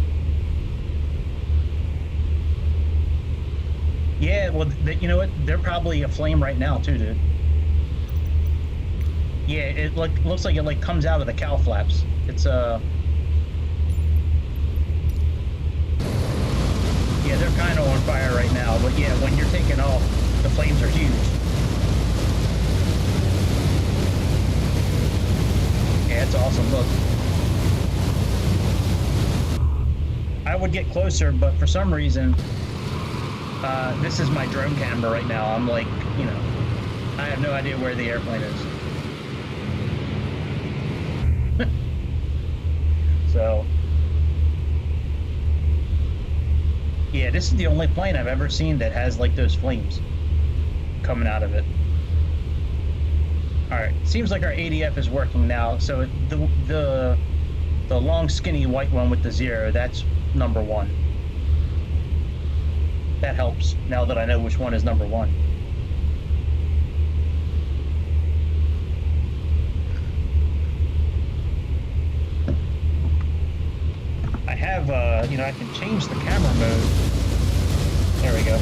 Yeah, well, you know what? They're probably aflame right now too, dude. Yeah, it looks like it comes out of the cowl flaps. It's yeah, they're kind of on fire right now. But yeah, when you're taking off, the flames are huge. Yeah, it's awesome. Look, I would get closer, but for some reason, this is my drone camera right now. I'm like, I have no idea where the airplane is. So, yeah, this is the only plane I've ever seen that has like those flames coming out of it. All right, seems like our ADF is working now. So the long skinny white one with the 0, that's number 1. That helps now that I know which one is number 1. I have, I can change the camera mode. There we go.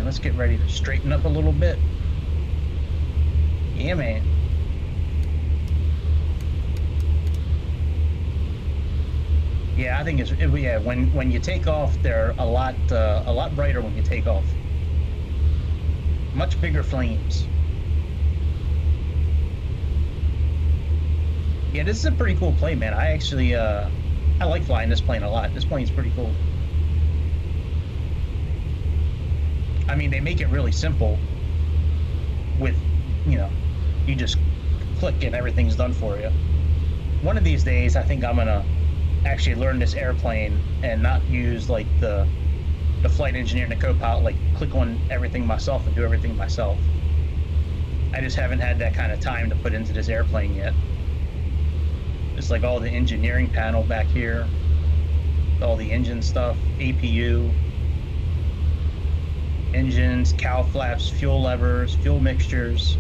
Let's get ready to straighten up a little bit. Yeah, man. Yeah, I think yeah. When you take off, they're a lot brighter when you take off. Much bigger flames. Yeah, this is a pretty cool plane, man. I actually I like flying this plane a lot. This plane's pretty cool. I mean, they make it really simple with, you just click and everything's done for you. One of these days, I think I'm going to actually learn this airplane and not use, like, the flight engineer and the co-pilot, like, click on everything myself and do everything myself. I just haven't had that kind of time to put into this airplane yet. It's like all the engineering panel back here, all the engine stuff, APU, engines, cowl flaps, fuel levers, fuel mixtures,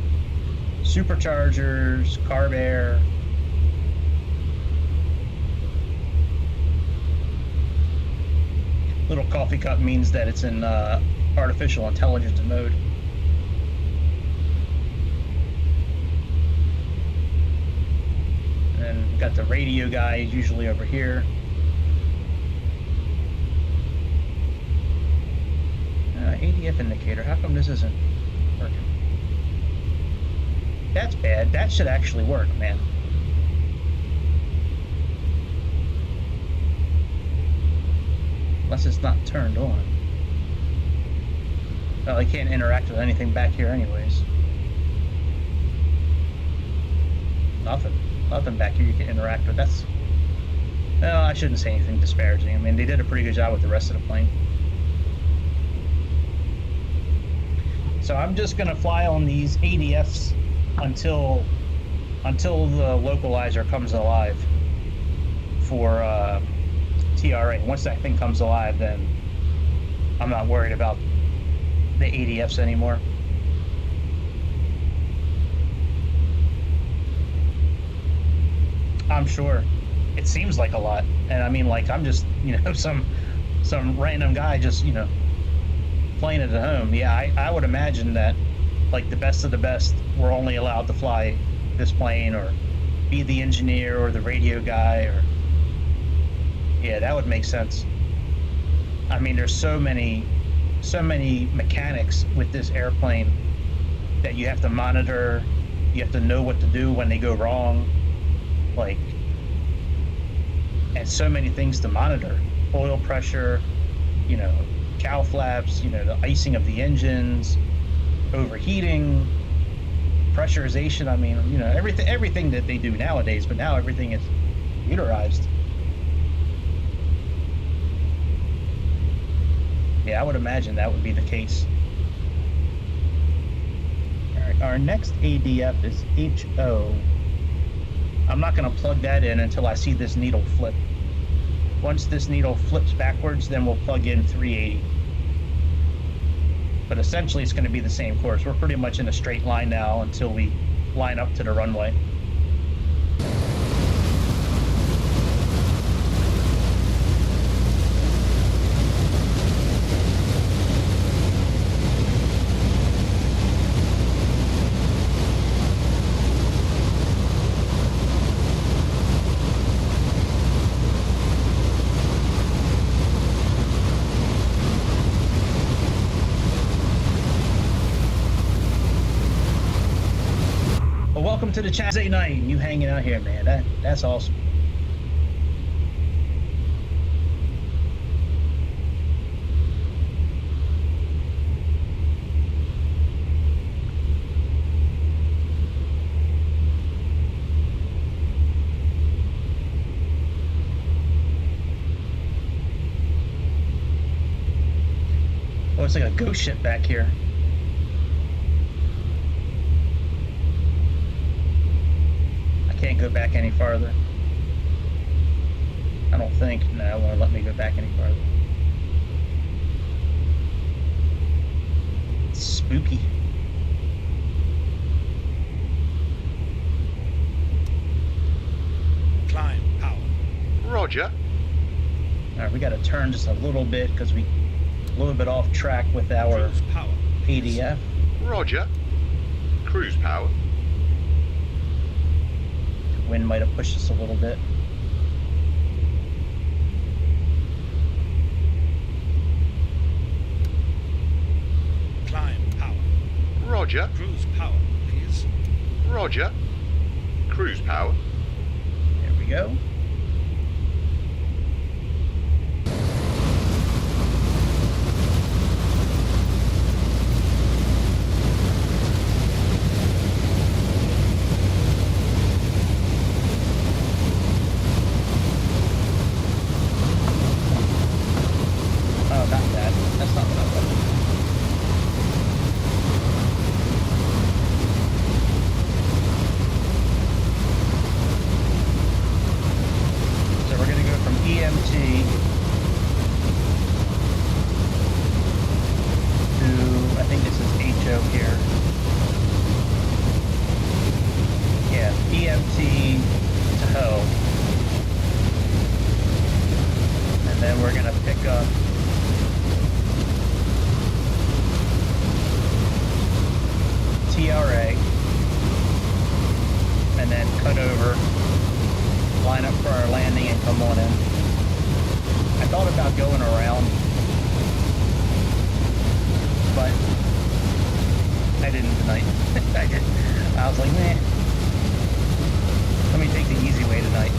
superchargers, carb air. Little coffee cup means that it's in artificial intelligence mode. got the radio guy usually over here. ADF indicator. How come this isn't working? That's bad. That should actually work, man. Unless it's not turned on. Well, I can't interact with anything back here anyways. Nothing back here you can interact with. That's... Well, I shouldn't say anything disparaging. I mean, they did a pretty good job with the rest of the plane. So I'm just going to fly on these ADFs until the localizer comes alive for TRA. Once that thing comes alive, then I'm not worried about the ADFs anymore. I'm sure. It seems like a lot. And I mean, like, I'm just, some random guy just, playing it at home. Yeah, I would imagine that, like, the best of the best were only allowed to fly this plane or be the engineer or the radio guy or... Yeah, that would make sense. I mean, there's so many mechanics with this airplane that you have to monitor. You have to know what to do when they go wrong. Like, and so many things to monitor. Oil pressure, cow flaps, the icing of the engines, overheating, pressurization. I mean, everything that they do nowadays, but now everything is computerized. Yeah, I would imagine that would be the case. All right, our next ADF is HO. I'm not going to plug that in until I see this needle flip. Once this needle flips backwards, then we'll plug in 380. But essentially, it's going to be the same course. We're pretty much in a straight line now until we line up to the runway. Welcome to the chat night. You hanging out here, man. That's awesome. Oh, it's like a ghost ship back here. Can't go back any farther. I don't think. No, it won't let me go back any farther. It's spooky. Climb power. Roger. All right, we got to turn just a little bit because we a little bit off track with our Cruise power. ADF. Roger. Cruise power. Wind might have pushed us a little bit. Climb power. Roger. Cruise power, please. Roger. Cruise power. There we go. TRA and then cut over line up for our landing and come on in. I thought about going around, but I didn't tonight. I was like, meh. Let me take the easy way tonight.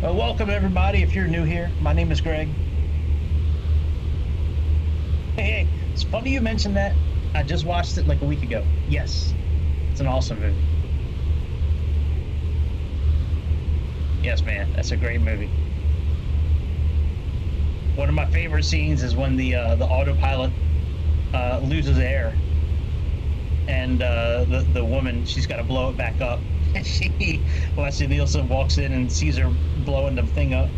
Well, welcome everybody. If you're new here, my name is Greg. Hey, it's funny you mentioned that. I just watched it like a week ago. Yes, it's an awesome movie. Yes, man, that's a great movie. One of my favorite scenes is when the autopilot loses air, and the woman, she's got to blow it back up. And Leslie Nielsen walks in and sees her blowing the thing up.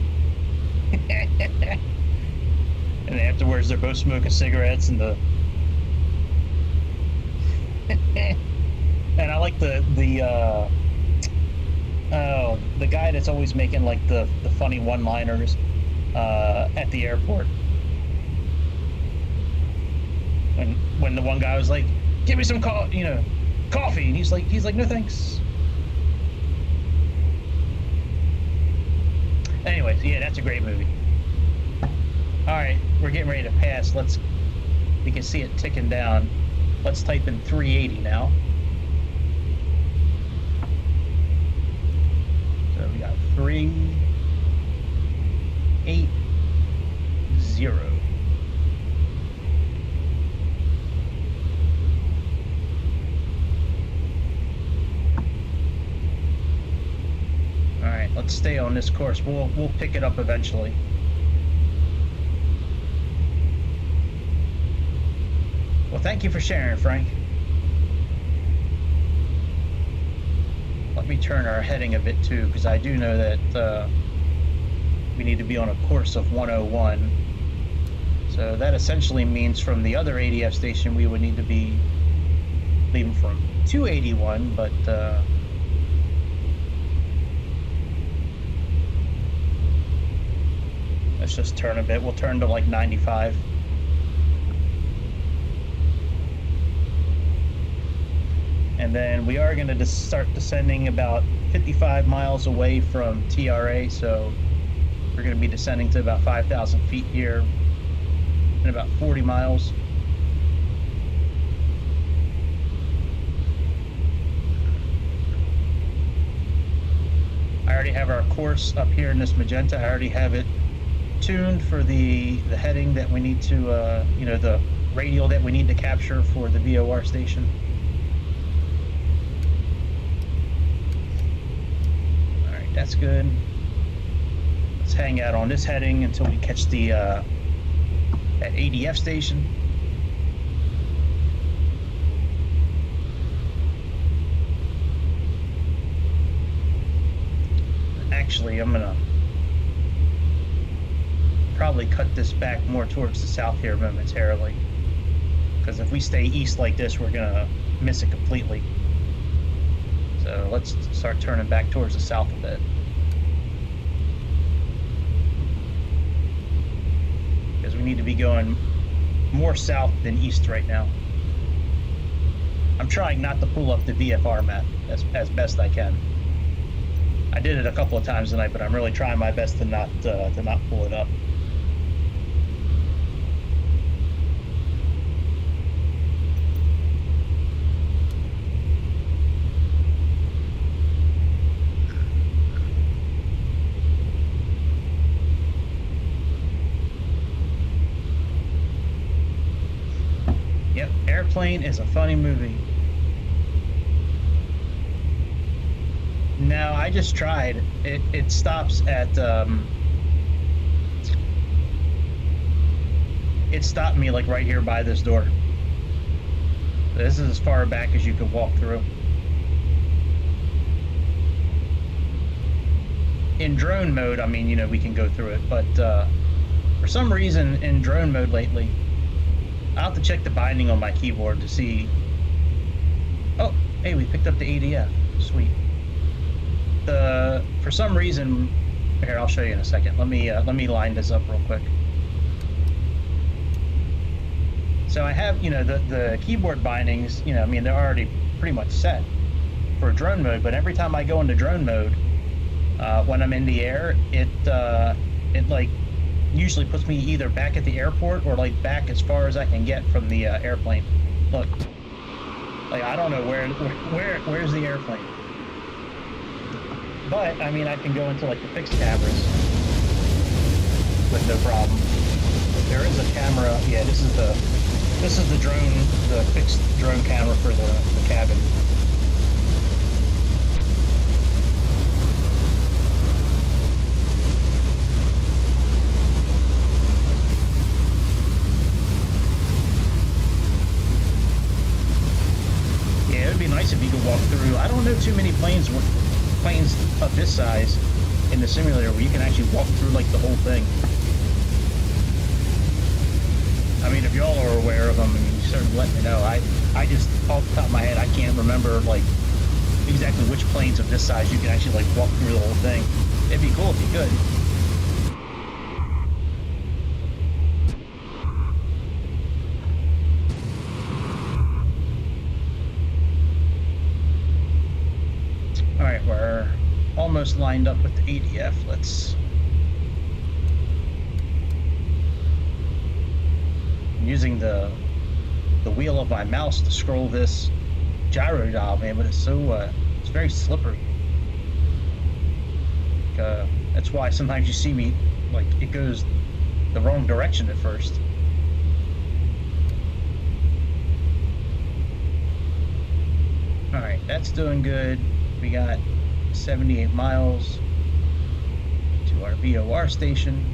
And afterwards, they're both smoking cigarettes, and and I like the guy that's always making like the funny one-liners at the airport. When the one guy was like, "Give me some coffee," and he's like, "No thanks." Anyways, yeah, that's a great movie. All right, we're getting ready to pass. We can see it ticking down. Let's type in 380 now. So we got 380. All right, let's stay on this course. We'll pick it up eventually. Well, thank you for sharing, Frank. Let me turn our heading a bit too, because I do know that we need to be on a course of 101. So that essentially means from the other ADF station we would need to be leaving from 281, but let's just turn a bit. We'll turn to like 95. And then we are going to start descending about 55 miles away from TRA, so we're going to be descending to about 5,000 feet here in about 40 miles. I already have our course up here in this magenta. I already have it tuned for the heading that we need to, the radial that we need to capture for the VOR station. All right, that's good. Let's hang out on this heading until we catch the that ADF station. Actually, I'm gonna probably cut this back more towards the south here momentarily, because if we stay east like this, we're gonna miss it completely. So let's start turning back towards the south a bit. Because we need to be going more south than east right now. I'm trying not to pull up the VFR map as best I can. I did it a couple of times tonight, but I'm really trying my best to not pull it up. Yep, Airplane is a funny movie. No, I just tried. It stops at it stopped me like right here by this door. This is as far back as you could walk through. In drone mode, I mean, we can go through it, but for some reason in drone mode lately, I'll have to check the binding on my keyboard to see. Oh, hey, we picked up the ADF. Sweet. For some reason, Here, I'll show you in a second. Let me line this up real quick. So I have, the keyboard bindings, I mean, they're already pretty much set for drone mode, but every time I go into drone mode, when I'm in the air, it like usually puts me either back at the airport or like back as far as I can get from the airplane. Look, like I don't know where's the airplane, but I mean I can go into like the fixed cameras with no problem. There is a camera. Yeah, this is the drone, the fixed drone camera for the cabin. Yeah, it would be nice if you could walk through. I don't know too many planes of this size in the simulator where you can actually walk through like the whole thing. I mean, if y'all are aware of them, I mean, you certainly let me know. I just, off the top of my head, I can't remember like exactly which planes of this size you can actually like walk through the whole thing. It'd be cool if you could. All right, we're almost lined up with the ADF. Let's. I'm using the wheel of my mouse to scroll this gyro dial, man, but it's very slippery. That's why sometimes you see me like it goes the wrong direction at first. All right, that's doing good. We got 78 miles to our VOR station.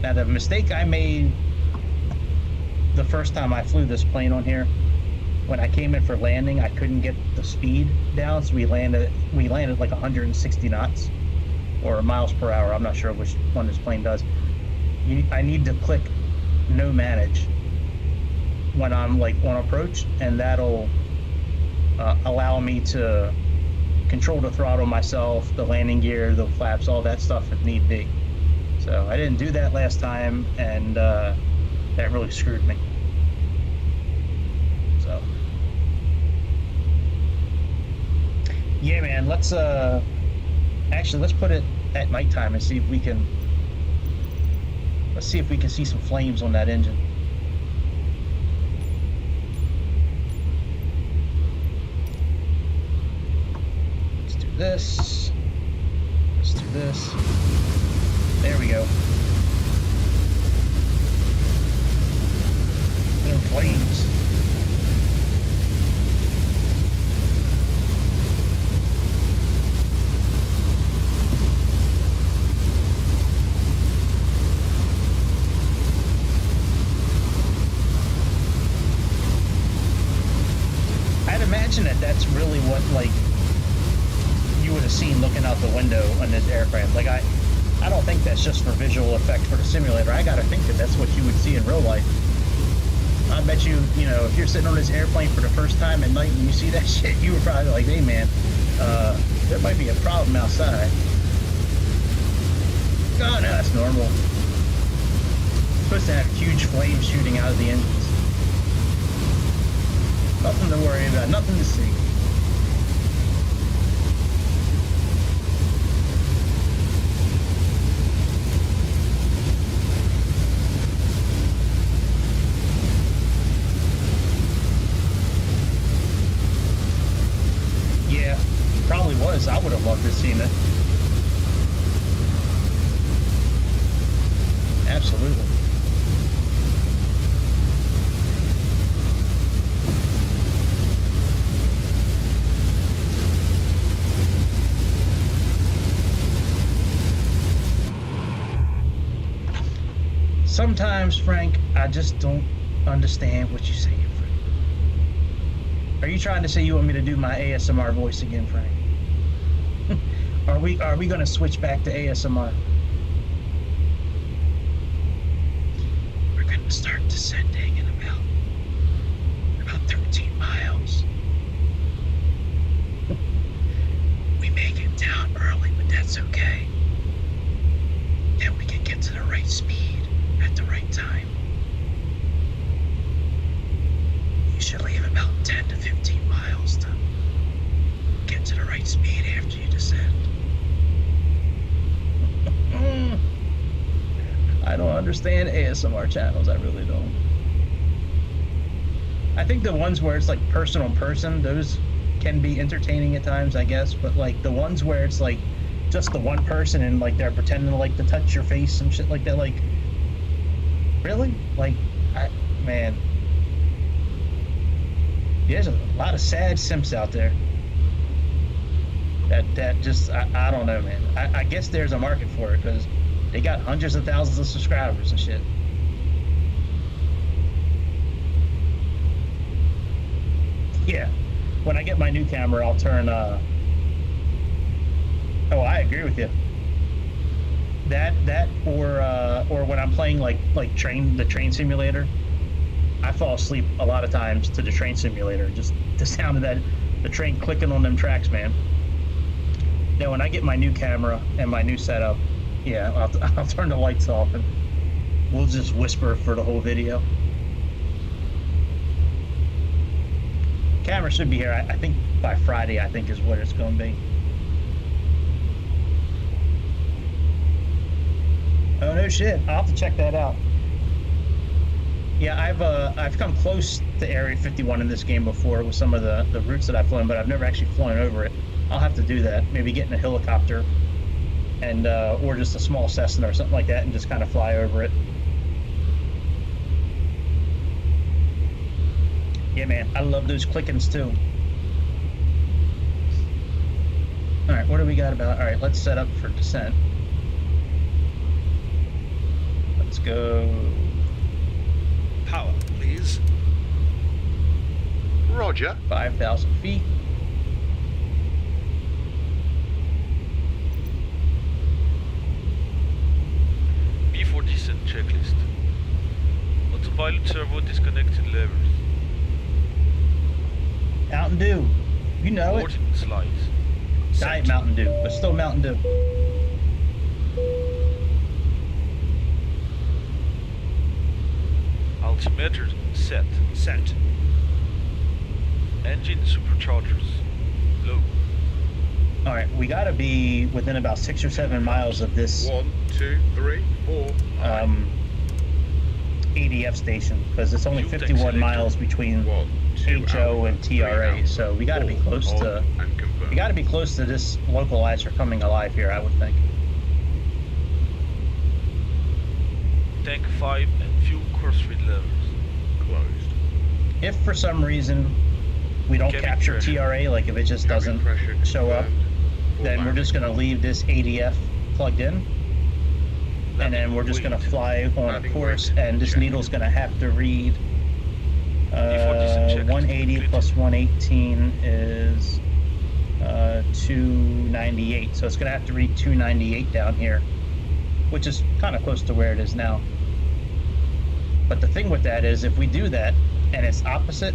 Now, the mistake I made the first time I flew this plane on here, when I came in for landing, I couldn't get the speed down, so we landed like 160 knots or miles per hour. I'm not sure which one this plane does. I need to click no manage when I'm like on approach, and that'll allow me to control the throttle myself, the landing gear, the flaps, all that stuff if need be. So I didn't do that last time, and that really screwed me. So yeah, man, let's put it at nighttime and see if we can see some flames on that engine. Let's do this. Let's do this. There we go. They're flames. I'd imagine that's really what like you would have seen looking out the window on this aircraft. Like I don't think that's just for visual effect for the simulator. I gotta think that's what you would see in real life. I bet you, if you're sitting on this airplane for the first time at night and you see that shit, you were probably like, hey man, there might be a problem outside. Oh no, that's normal. It's supposed to have huge flames shooting out of the engines. Nothing to worry about, nothing to see. Probably was. I would have loved to have seen it. Absolutely. Sometimes, Frank, I just don't understand what you're saying, Frank. Are you trying to say you want me to do my ASMR voice again, Frank? Are we going to switch back to ASMR? We're going to start descending in about 13 miles. We understand ASMR channels. I really don't. I think the ones where it's like person on person, those can be entertaining at times, I guess. But like the ones where it's like just the one person and like they're pretending to like to touch your face and shit like that, like really? Like, man, there's a lot of sad simps out there. That just I don't know, man. I guess there's a market for it because they got hundreds of thousands of subscribers and shit. Yeah, when I get my new camera, I'll turn. Oh, I agree with you. That or when I'm playing like the train simulator, I fall asleep a lot of times to the train simulator. Just the sound of the train clicking on them tracks, man. Now, when I get my new camera and my new setup, yeah, I'll turn the lights off and we'll just whisper for the whole video. Camera should be here. I think by Friday, I think is what it's going to be. Oh no shit! I'll have to check that out. Yeah, I've come close to Area 51 in this game before with some of the routes that I've flown, but I've never actually flown over it. I'll have to do that. Maybe get in a helicopter and or just a small Cessna or something like that and just kind of fly over it. Yeah, man, I love those clickings too. All right, what do we got about? All right, let's set up for descent. Let's go. Power, please. Roger. 5,000 feet. B4 descent checklist. Autopilot servo disconnected levers. Mountain Dew. You know it. Coordinate slides. Diet Mountain Dew, but still Mountain Dew. Altimeter set. Set. Engine superchargers. Low. All right, we got to be within about 6 or 7 miles of this 1, 2, 3, 4. ADF station because it's only Fuel tank 51 selector. miles between 1, 2 HO out, and 3 TRA, out, so we got to be 4 close on to. and confirm. We got to be close to this localizer coming alive here, I would think. Tank 5 and fuel crossfeed levers. Closed. If for some reason we don't Cabin capture pressure. TRA, like if it just Cabin doesn't pressure show up, confirmed. Full then we're landing. just going to leave this ADF plugged in, and then we're just going to fly on a Landing course, weight. and this Check. needle's going to have to read Before descent check is 180 completed. plus 118 is 298, so it's going to have to read 298 down here, which is kind of close to where it is now. But the thing with that is if we do that and it's opposite,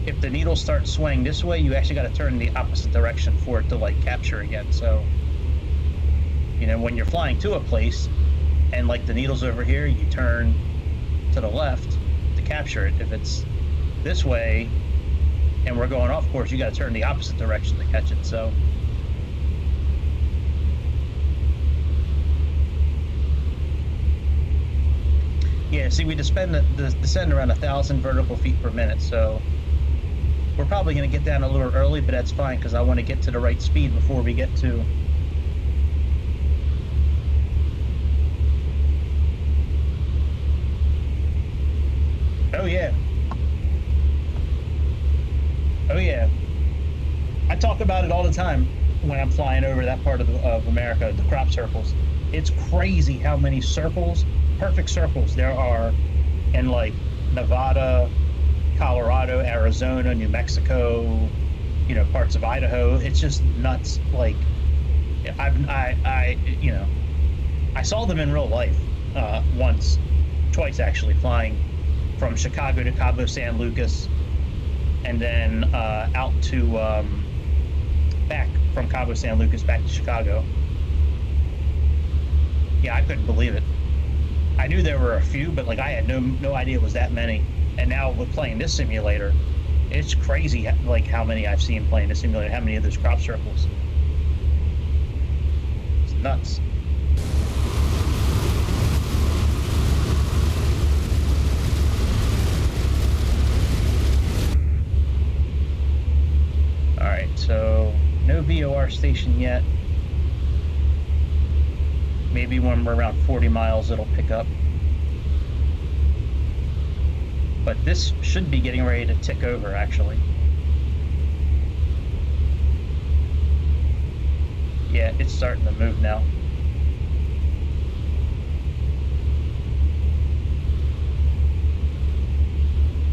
if the needle starts swaying this way, you actually got to turn the opposite direction for it to like capture again. So, you know, when you're flying to a place and like the needle's over here, you turn to the left to capture it. If it's this way and we're going off course, you got to turn the opposite direction to catch it. So yeah, see, we descend around 1,000 vertical feet per minute, so we're probably going to get down a little early, but that's fine because I want to get to the right speed before we get to. Oh yeah. Oh yeah. I talk about it all the time when I'm flying over that part of America, the crop circles. It's crazy how many circles, perfect circles there are in like Nevada, Colorado, Arizona, New Mexico, you know, parts of Idaho. It's just nuts. Like I saw them in real life once, twice actually, flying from Chicago to Cabo San Lucas, and then out to back from Cabo San Lucas back to Chicago. Yeah, I couldn't believe it. I knew there were a few, but like I had no idea it was that many. And now with playing this simulator, it's crazy like how many I've seen playing this simulator, how many of those crop circles. It's nuts. so no VOR station yet. Maybe when we're around 40 miles it'll pick up. But this should be getting ready to tick over, actually. Yeah, it's starting to move now.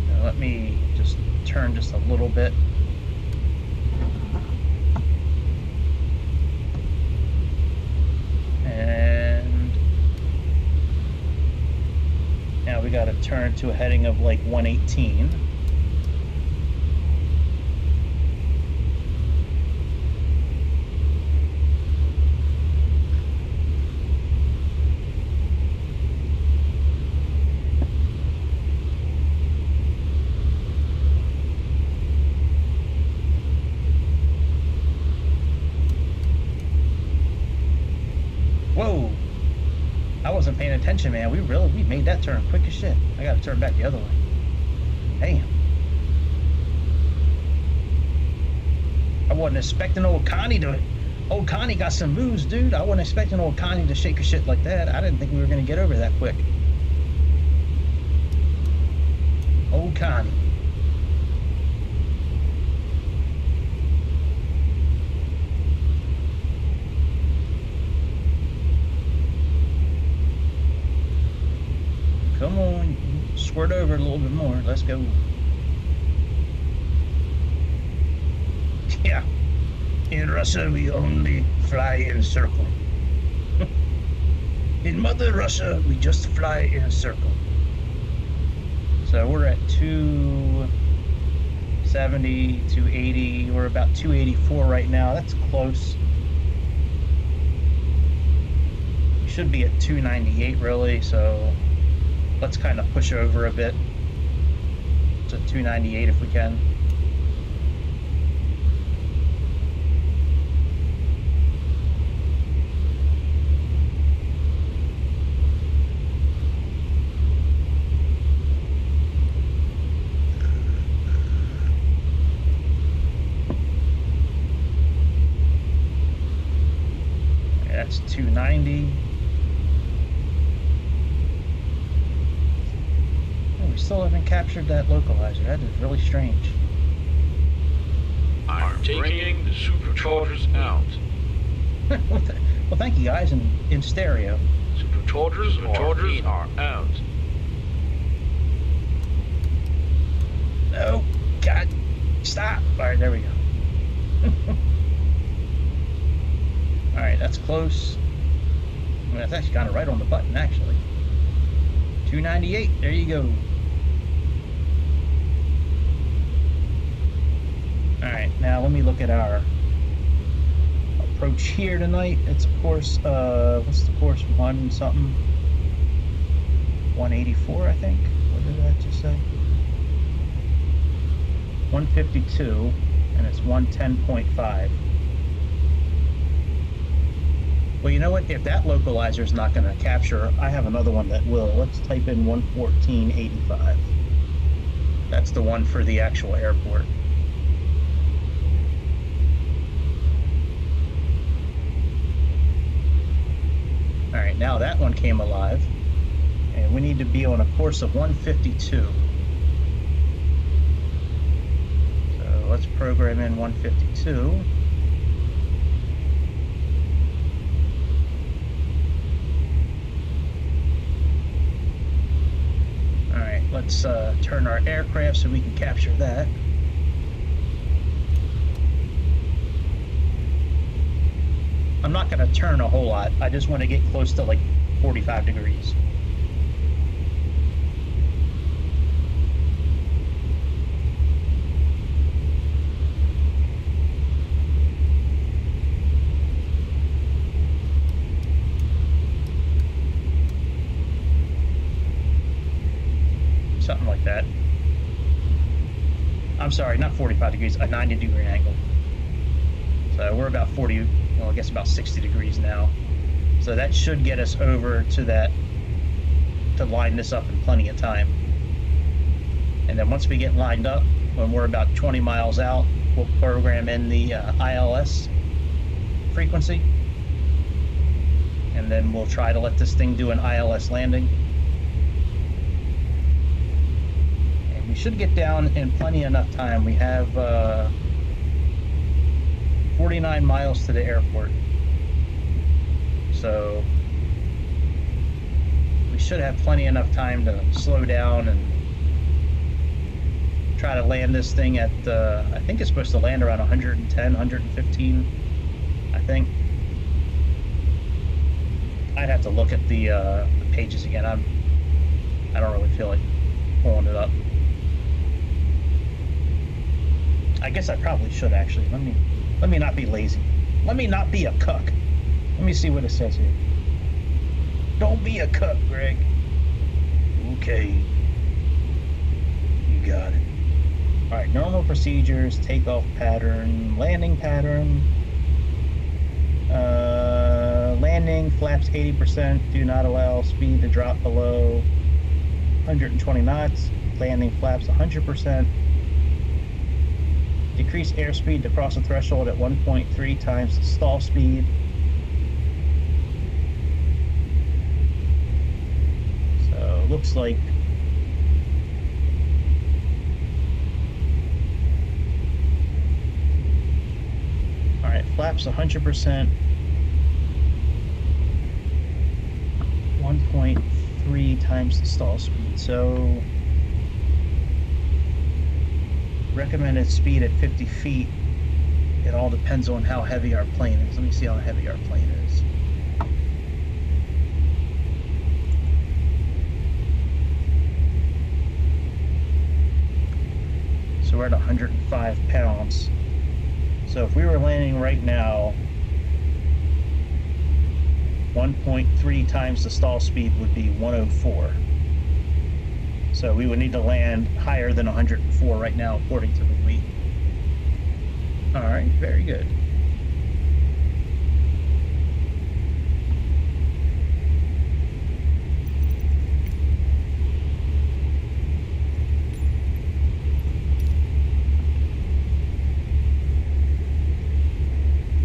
Now let me just turn just a little bit. And now we got to turn to a heading of like 118. Whoa! I wasn't paying attention, man. We made that turn quick as shit. I gotta turn back the other way. Damn. I wasn't expecting old Connie to... Old Connie got some moves, dude. I wasn't expecting old Connie to shake her shit like that. I didn't think we were gonna get over that quick. Old Connie. Come on, squirt over a little bit more. Let's go. Yeah. In Russia, we only fly in a circle. In Mother Russia, we just fly in a circle. So we're at 270, 280. We're about 284 right now. That's close. We should be at 298, really, so... Let's kind of push over a bit to 298 if we can. That's 290. Still haven't captured that localizer. That is really strange. I'm taking the superchargers out. Well, thank you guys in stereo. Superchargers are out. No, God, stop. All right, there we go. All right, that's close. I mean, that's actually kind of right on the button, actually. 298. There you go. Alright, now let me look at our approach here tonight. It's course, what's the course? 1-something? 184, I think. What did I just say? 152, and it's 110.5. Well, you know what? If that localizer is not going to capture, I have another one that will. Let's type in 114.85. That's the one for the actual airport. Alright, now that one came alive. And we need to be on a course of 152. So let's program in 152. Alright, let's turn our aircraft so we can capture that. I'm not going to turn a whole lot. I just want to get close to like 45 degrees. Something like that. I'm sorry, not 45 degrees, a 90-degree angle. So we're about 40, well, I guess about 60 degrees now. So that should get us over to that, to line this up in plenty of time. And then once we get lined up, when we're about 20 miles out, we'll program in the ILS frequency, and then we'll try to let this thing do an ILS landing. And we should get down in plenty enough time. We have 49 miles to the airport, so we should have plenty enough time to slow down and try to land this thing at, I think it's supposed to land around 110, 115, I think. I'd have to look at the pages again. I don't really feel like pulling it up. I guess I probably should, actually. Let me not be lazy. Let me not be a cuck. Let me see what it says here. Don't be a cuck, Greg. Okay. You got it. All right, normal procedures, takeoff pattern, landing pattern. Landing, flaps 80%, do not allow speed to drop below 120 knots. Landing flaps 100%. Decrease airspeed to cross the threshold at 1.3 times the stall speed. So, looks like alright, flaps 100%. 1.3 times the stall speed. So recommended speed at 50 feet. It all depends on how heavy our plane is. Let me see how heavy our plane is. So we're at 105 pounds. So if we were landing right now, 1.3 times the stall speed would be 104. So we would need to land higher than 104 right now, according to the lead. All right, very good.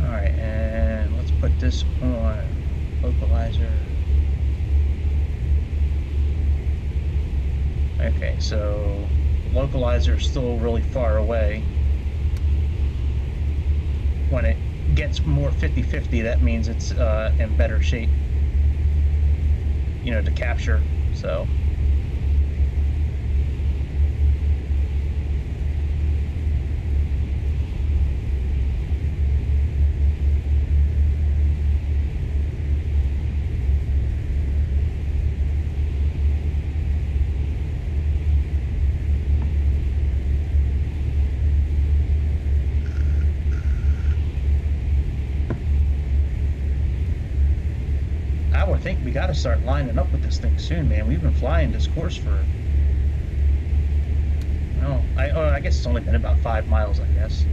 All right, and let's put this on localizer. Okay, so localizer is still really far away. When it gets more 50-50, that means it's in better shape, you know, to capture. So I think we got to start lining up with this thing soon, man. We've been flying this course for, well, I guess it's only been about 5 miles, I guess.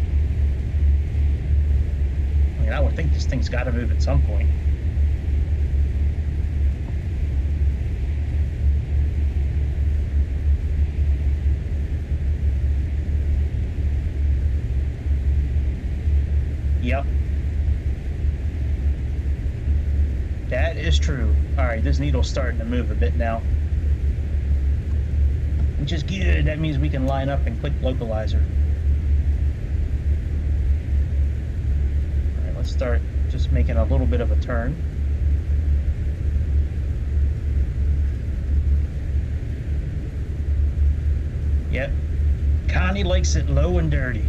I mean, I would think this thing's got to move at some point. Yep. That is true. Alright, this needle's starting to move a bit now. Which is good. That means we can line up and click localizer. Alright, let's start just making a little bit of a turn. Yep. Connie likes it low and dirty.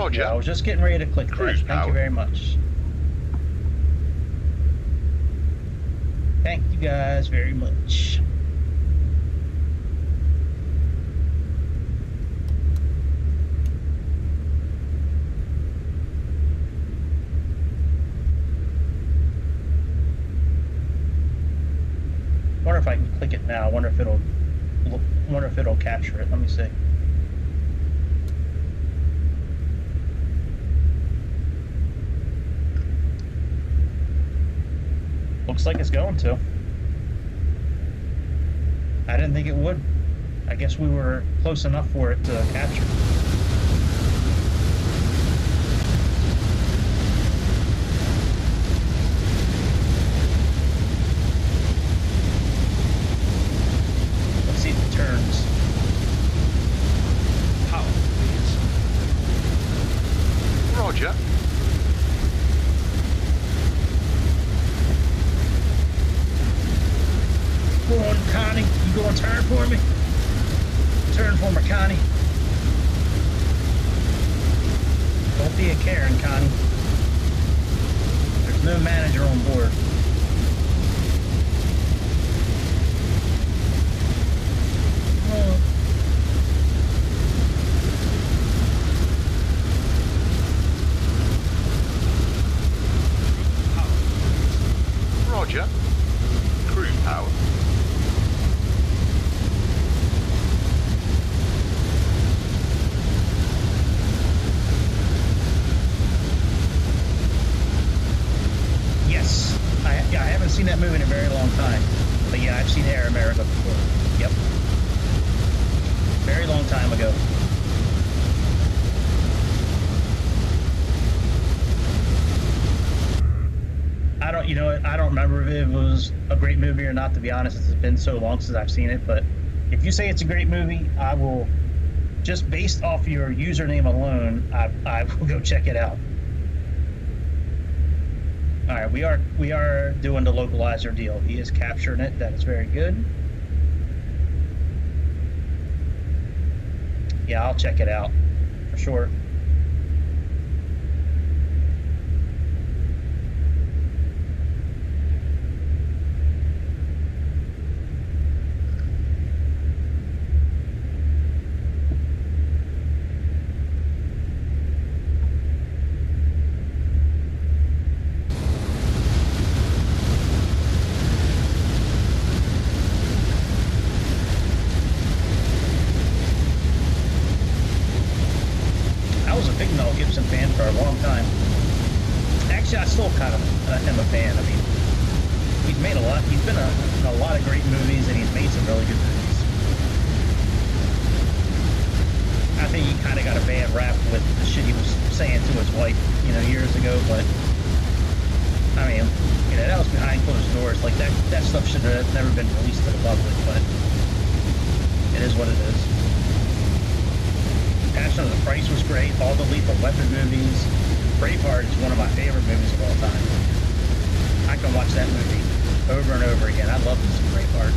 Roger. Yeah, I was just getting ready to click Cruise that. Thank you power. very much. Thank you guys very much. Wonder if I can click it now. Wonder if it'll capture it. Let me see. Looks like it's going to. I didn't think it would. I guess we were close enough for it to capture. Let's see if it turns. Power, please. Roger. Go on, Connie. You gonna turn for me? Turn for me, Connie. Don't be a Karen, Connie. There's no manager on board. Oh. Roger. Cruise power. Yes. I haven't seen that movie in a very long time. But yeah, I've seen Air America before. Yep. Very long time ago. I don't remember if it was a great movie or not, to be honest. It's been so long since I've seen it, but if you say it's a great movie, I will, just based off your username alone, I will go check it out. All right, we are doing the localizer deal. He is capturing it. That is very good. Yeah, I'll check it out for sure. I was a big Mel Gibson fan for a long time. Actually, I still kind of am a fan. I mean, he's made a lot. He's been in a lot of great movies, and he's made some really good movies. I think he kind of got a bad rap with the shit he was saying to his wife, years ago. But I mean, that was behind closed doors. Like that stuff should have never been released to the public. But it is what it is. Passion of the Christ was great. All the Lethal Weapon movies. Braveheart is one of my favorite movies of all time. I can watch that movie over and over again. I love this Braveheart.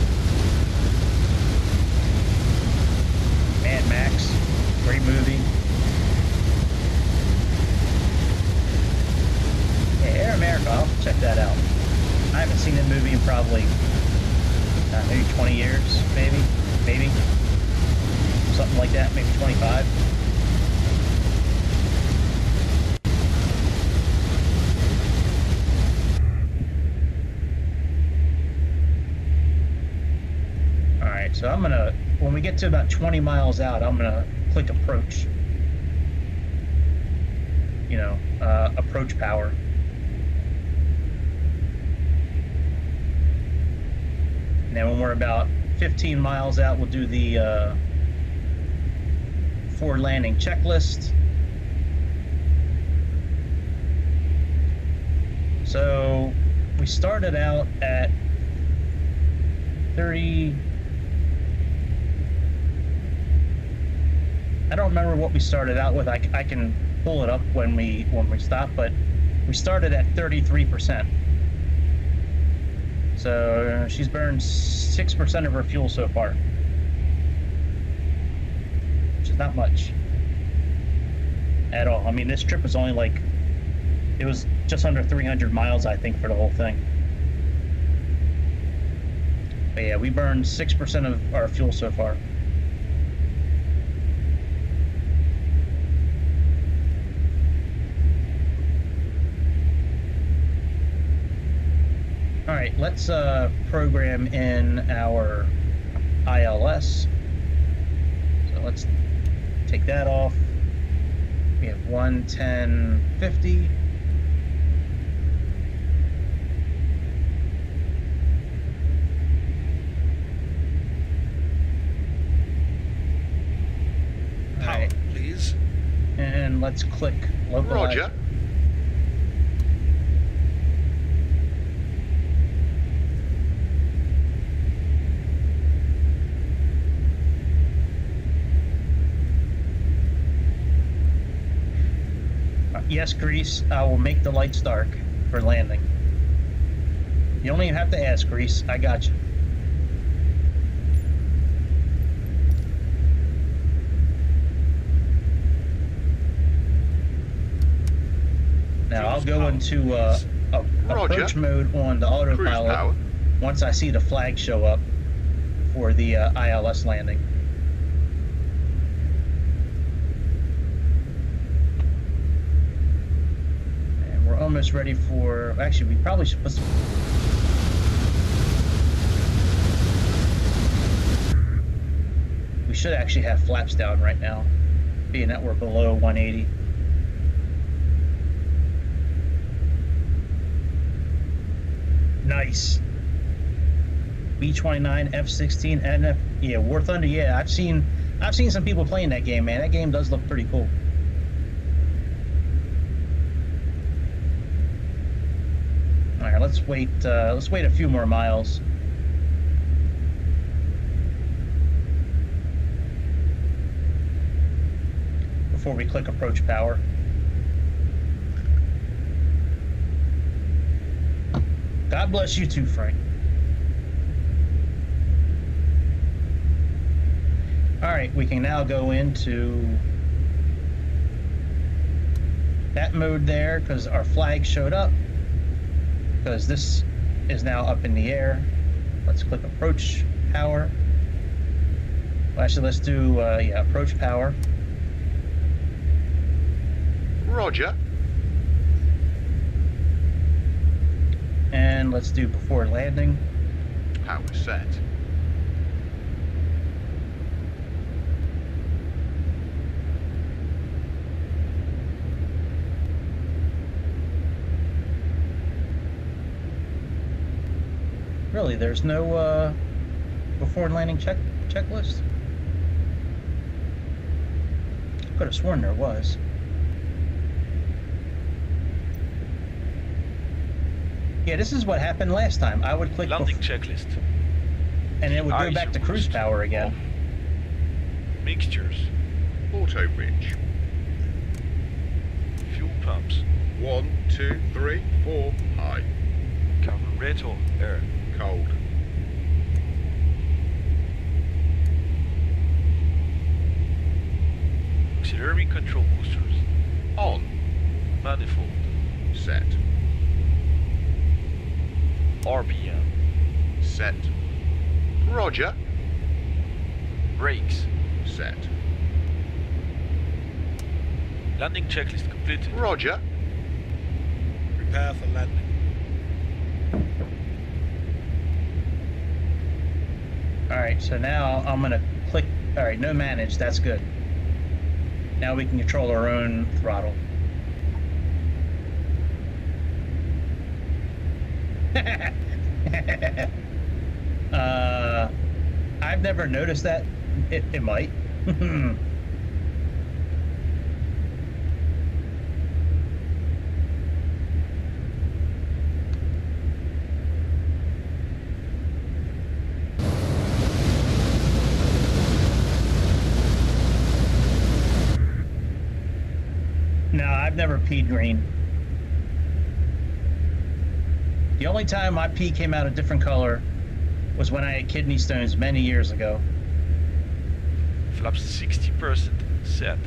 Mad Max, great movie. Yeah, Air America, I'll check that out. I haven't seen that movie in probably maybe 20 years, maybe. Something like that, maybe 25. Alright, so I'm gonna, when we get to about 20 miles out, I'm gonna click approach. Approach power. And then when we're about 15 miles out, we'll do the forward landing checklist. So we started out at 30. I don't remember what we started out with. I can pull it up when we stop, but we started at 33%. So she's burned 6% of her fuel so far, which is not much. at all. I mean, this trip was only like, it was just under 300 miles, I think, for the whole thing. But yeah, we burned 6% of our fuel so far. All right, let's program in our ILS. So let's take that off. We have 110.50. Power, please. And let's click localize. Roger. Yes, Grease, I will make the lights dark for landing. You don't even have to ask, Grease. I got you. Now I'll go into approach mode on the autopilot once I see the flag show up for the ILS landing. And we're almost ready for. Actually, we probably should put some. We should actually have flaps down right now, being that we're below 180. Nice. B-29, F-16, and yeah, War Thunder. Yeah, I've seen some people playing that game, man. That game does look pretty cool. All right, let's wait a few more miles. Before we click approach power. God bless you too, Frank. All right, we can now go into that mode there because our flag showed up. Because this is now up in the air. Let's click approach power. Well, actually, let's do yeah, approach power. Roger. And let's do before landing. Power set. Really, there's no before landing checklist? Could have sworn there was. Yeah, this is what happened last time. I would click Landing checklist. and it would go back to cruise power again. Mixtures. Auto bridge. Fuel pumps. 1, 2, 3, 4. High. Carburetor. Air. Cold. Auxiliary control boosters. On. Manifold. Set. RPM. Set. Roger. Brakes. Set. Landing checklist completed. Roger. Prepare for landing. Alright, so now I'm gonna click, alright, no manage, that's good. Now we can control our own throttle. I've never noticed that. It might. No, I've never peed green. The only time my pee came out a different color was when I had kidney stones many years ago. Flaps 60% set.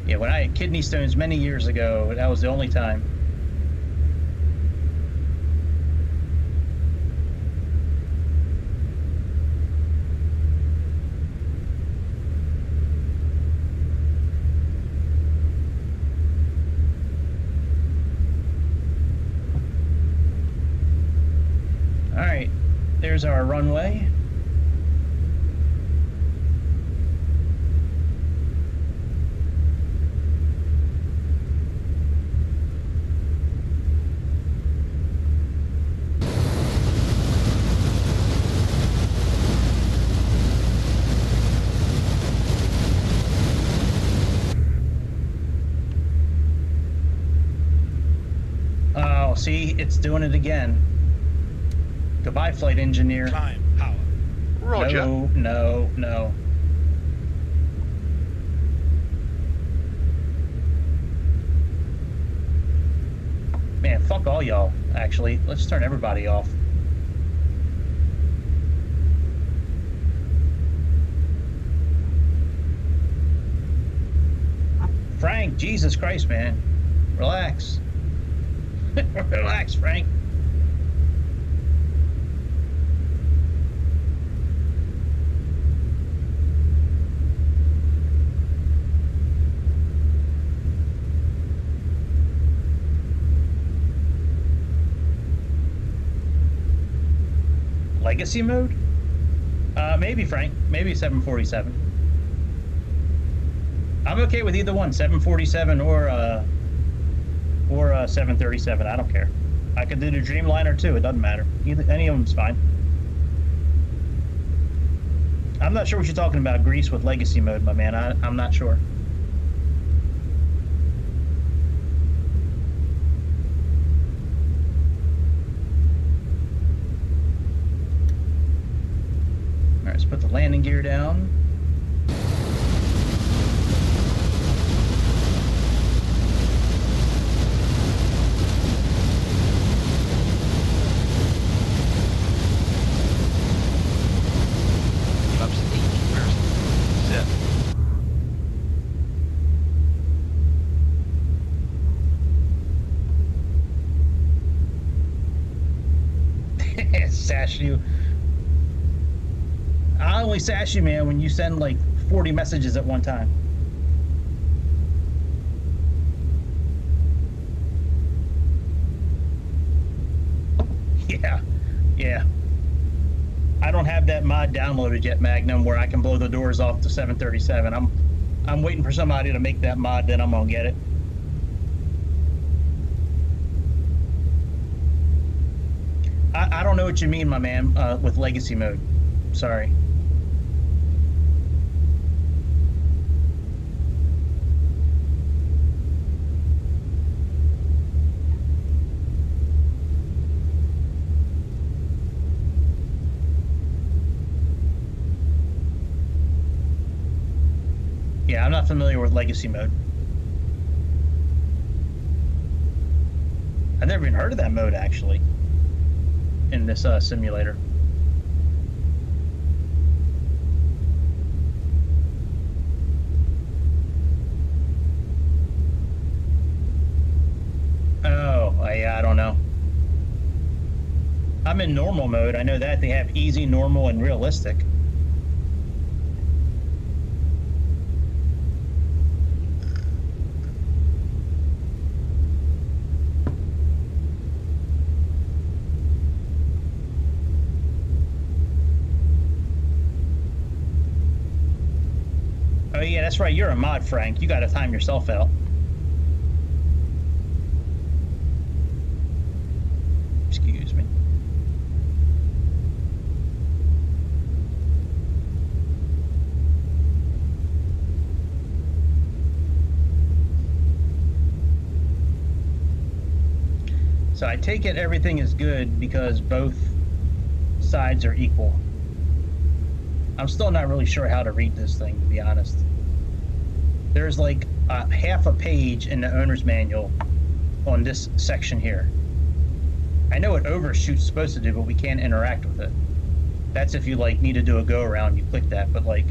Yeah, when I had kidney stones many years ago, that was the only time. All right, there's our runway. Oh, see, it's doing it again. Goodbye, flight engineer. Climb power. Roger. No, no, no. Man, fuck all y'all, actually. Let's turn everybody off. Frank, Jesus Christ, man. Relax. Relax, Frank. Legacy mode? Maybe, Frank. Maybe 747. I'm okay with either one, 747 or 737. I don't care. I could do the Dreamliner too. It doesn't matter. Any of them's fine. I'm not sure what you're talking about, Grease, with Legacy mode, my man. I'm not sure. All right, let's put the landing gear down. Flaps 18 first. Set. Sash you. I only sash you, man, when you send like 40 messages at one time. Yeah, yeah. I don't have that mod downloaded yet, Magnum, where I can blow the doors off the 737. I'm waiting for somebody to make that mod, then I'm gonna get it. I don't know what you mean, my man, with legacy mode. Sorry. Yeah, I'm not familiar with legacy mode. I've never even heard of that mode, actually, in this simulator. Oh, yeah, I don't know. I'm in normal mode. I know that. They have easy, normal, and realistic. Oh yeah, that's right. You're a mod, Frank. You got to time yourself out. Excuse me. So I take it everything is good because both sides are equal. I'm still not really sure how to read this thing, to be honest. There's like half a page in the owner's manual on this section here. I know what overshoot's supposed to do, but we can't interact with it. That's if you like need to do a go around, you click that, but like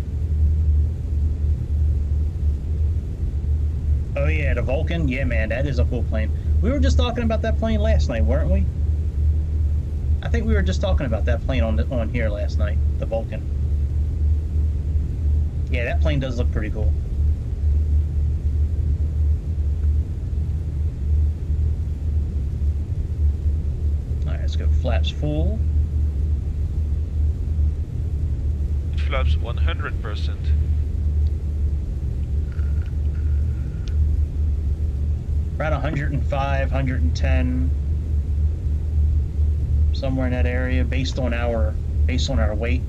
Oh yeah, the Vulcan. Yeah, man, that is a cool plane. We were just talking about that plane last night, weren't we? I think we were just talking about that plane on here last night, the Vulcan. Yeah, that plane does look pretty cool. All right, let's go flaps full. It flaps 100%. Around 105, 110, somewhere in that area, based on our weight.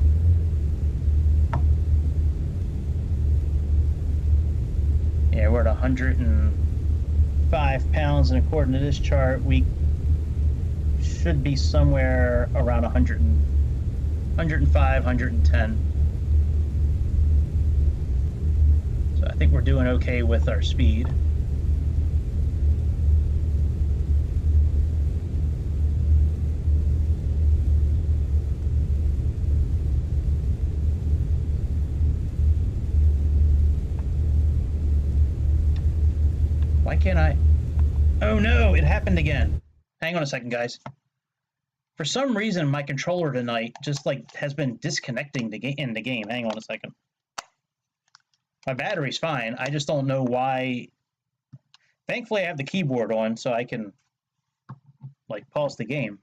Yeah, we're at 105 pounds, and according to this chart, we should be somewhere around 105, 110. So I think we're doing okay with our speed. Why can't I? Oh no, it happened again. Hang on a second, guys. For some reason, my controller tonight just like has been disconnecting in the game. Hang on a second. My battery's fine. I just don't know why. Thankfully, I have the keyboard on, so I can like pause the game.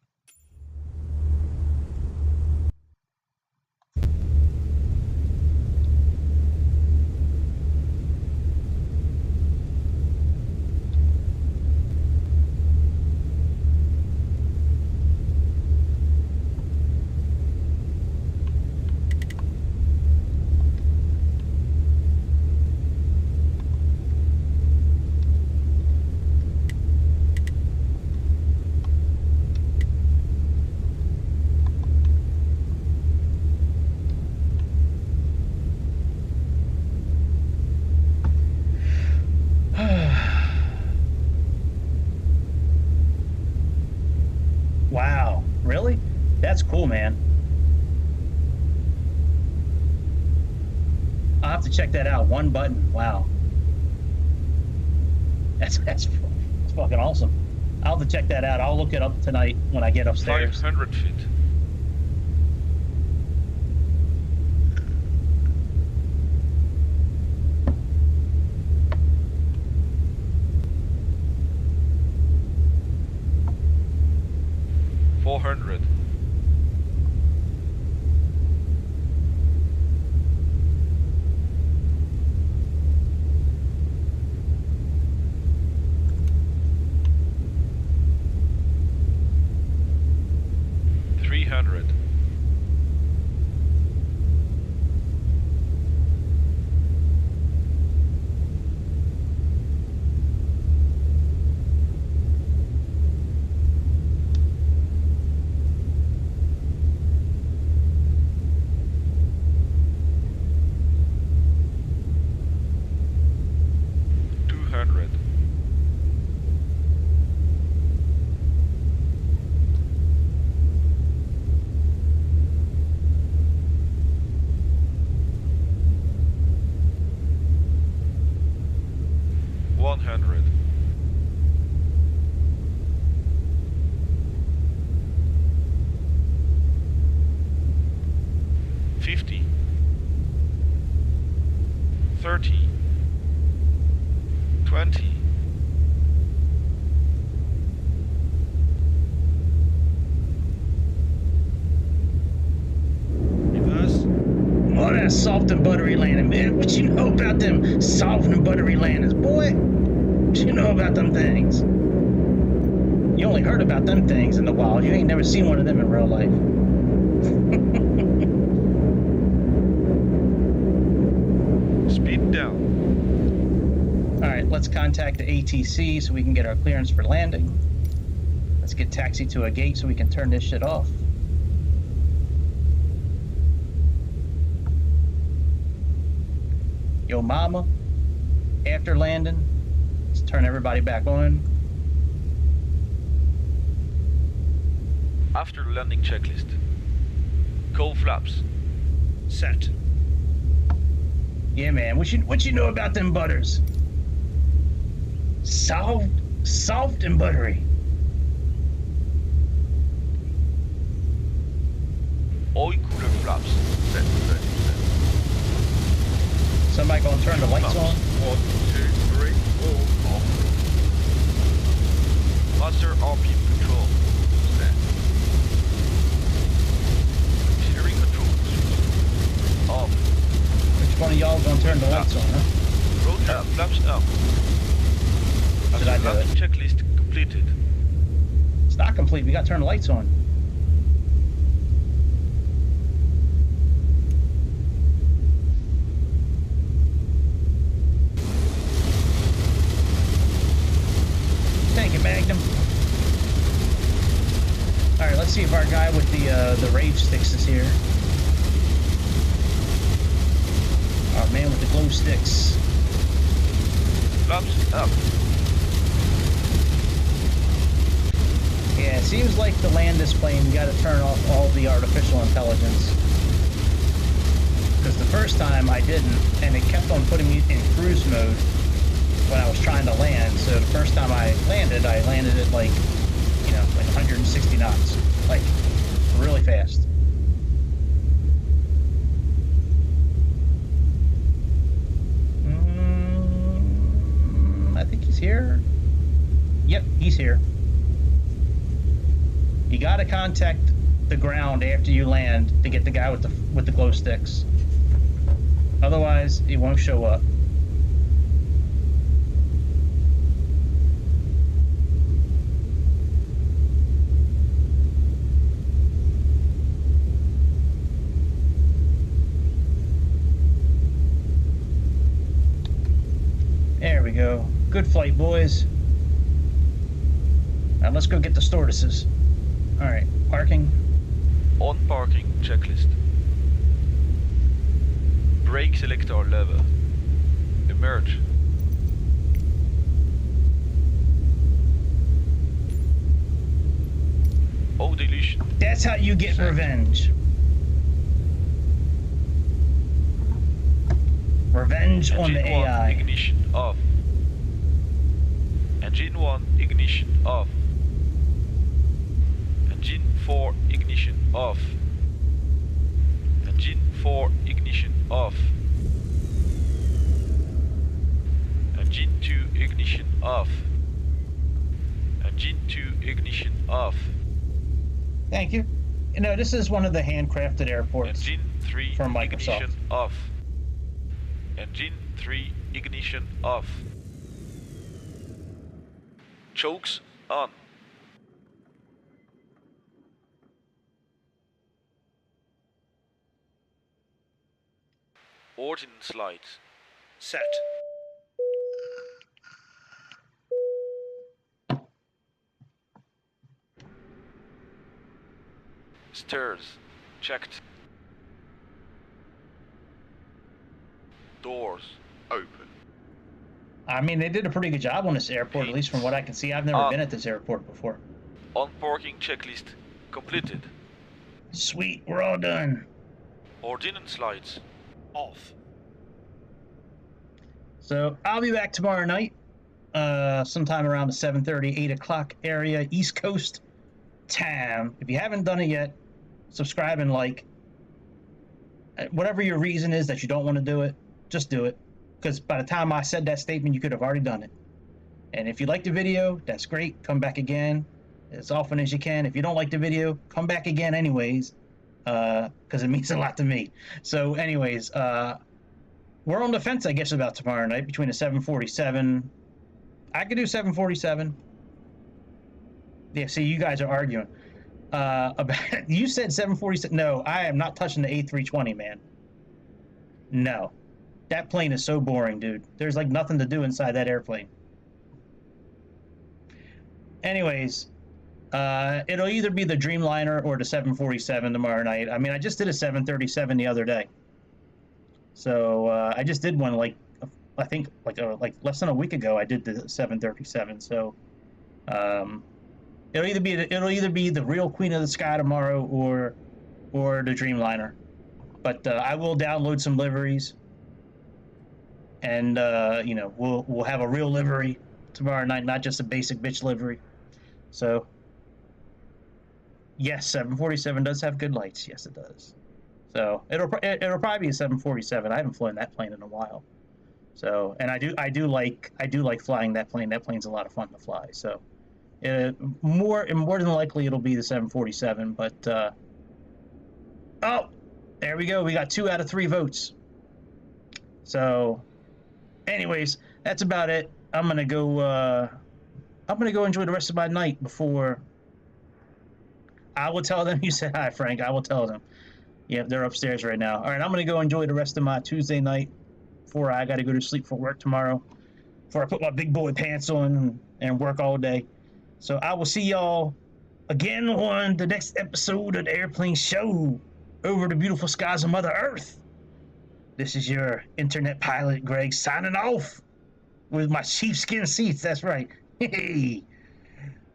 Wow, really? That's cool, man. I'll have to check that out. One button. Wow. That's fucking awesome. I'll have to check that out. I'll look it up tonight when I get upstairs. 500 feet. $400. $300. $200. $100. $50. $30. $20. Reverse. Oh, that soft and buttery landing, man. What you know about them soft and buttery landings, boy? What you know about them things? You only heard about them things in the wild. You ain't never seen one of them in real life. Speed down. All right, let's contact the ATC so we can get our clearance for landing. Let's get taxi to a gate so we can turn this shit off. Yo mama, after landing, let's turn everybody back on. After landing checklist. Cold flaps. Set. Yeah, man, what you know about them butters? Soft and buttery. Oil cooler flaps. Set 30%. Somebody gonna turn the lights on? 1, 2, 3, 4, off. Master RPM control. Set. Auxiliary control switch. Off. Which one of y'all gonna turn the lights on, huh? Rotor flaps up. Should I do Landing it? checklist completed. It's not complete. We gotta turn the lights on. Thank you, Magnum. All right, let's see if our guy with the rage sticks is here. Our man with the glow sticks. Flaps up. Yeah, it seems like to land this plane, you got to turn off all the artificial intelligence. Because the first time I didn't, and it kept on putting me in cruise mode when I was trying to land. So the first time I landed at like, like 160 knots, like really fast. I think he's here. Yep, he's here. You gotta contact the ground after you land to get the guy with the glow sticks. Otherwise, he won't show up. There we go. Good flight, boys. Now let's go get the stewardesses. All right, parking. On parking checklist. Brake selector lever. Emerge. Oh, deletion. That's how you get revenge. Revenge on the Engine 1 AI. ignition off. Engine 1 ignition off. Engine 4 ignition off. Engine 4 ignition off. Engine 2 ignition off. Engine 2 ignition off. Thank you. You know, this is one of the handcrafted airports Engine 3 from Microsoft. ignition off. Engine 3 ignition off. Chokes on. Ordnance lights. Set. Stairs. Checked. Doors. Open. I mean, they did a pretty good job on this airport, at least from what I can see. I've never been at this airport before. On parking checklist completed. Sweet, we're all done. Ordnance lights. Off. So I'll be back tomorrow night, sometime around the 7:30, 8 o'clock area, East Coast time. If you haven't done it yet, subscribe and like. Whatever your reason is that you don't want to do it, just do it. Because by the time I said that statement, you could have already done it. And if you like the video, that's great. Come back again as often as you can. If you don't like the video, come back again anyways, because it means a lot to me. So anyways, we're on the fence, I guess, about tomorrow night between a 747. I could do 747. Yeah, see, you guys are arguing. About you said 747. No, I am not touching the A320, man. No. That plane is so boring, dude. There's like nothing to do inside that airplane. Anyways, it'll either be the Dreamliner or the 747 tomorrow night. I mean, I just did a 737 the other day. So I just did one like I think like less than a week ago. I did the 737. So it'll either be the real Queen of the Sky tomorrow or the Dreamliner. But I will download some liveries, and we'll have a real livery tomorrow night, not just a basic bitch livery. So, yes, 747 does have good lights. Yes, it does. So it'll probably be a 747. I haven't flown that plane in a while. So, and I do like flying that plane. That plane's a lot of fun to fly. So, more than likely it'll be the 747. But oh, there we go. We got 2 out of 3 votes. So, anyways, that's about it. I'm gonna go enjoy the rest of my night before. I will tell them you said hi, Frank. I will tell them. Yeah, they're upstairs right now. All right, I'm gonna go enjoy the rest of my Tuesday night before I got to go to sleep for work tomorrow. Before I put my big boy pants on and work all day. So I will see y'all again on the next episode of the Airplane Show over the beautiful skies of Mother Earth. This is your internet pilot, Greg, signing off with my sheepskin seats. That's right. Hey,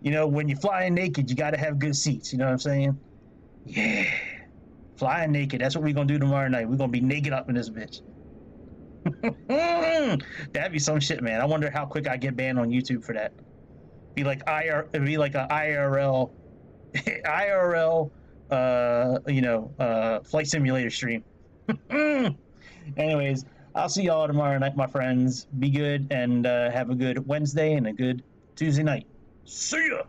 you know, when you're flying naked, you got to have good seats. You know what I'm saying? Yeah. Flying naked. That's what we're going to do tomorrow night. We're going to be naked up in this bitch. That'd be some shit, man. I wonder how quick I get banned on YouTube for that. It'd be like a IRL, flight simulator stream. Anyways, I'll see y'all tomorrow night, my friends. Be good and have a good Wednesday and a good Tuesday night. See ya!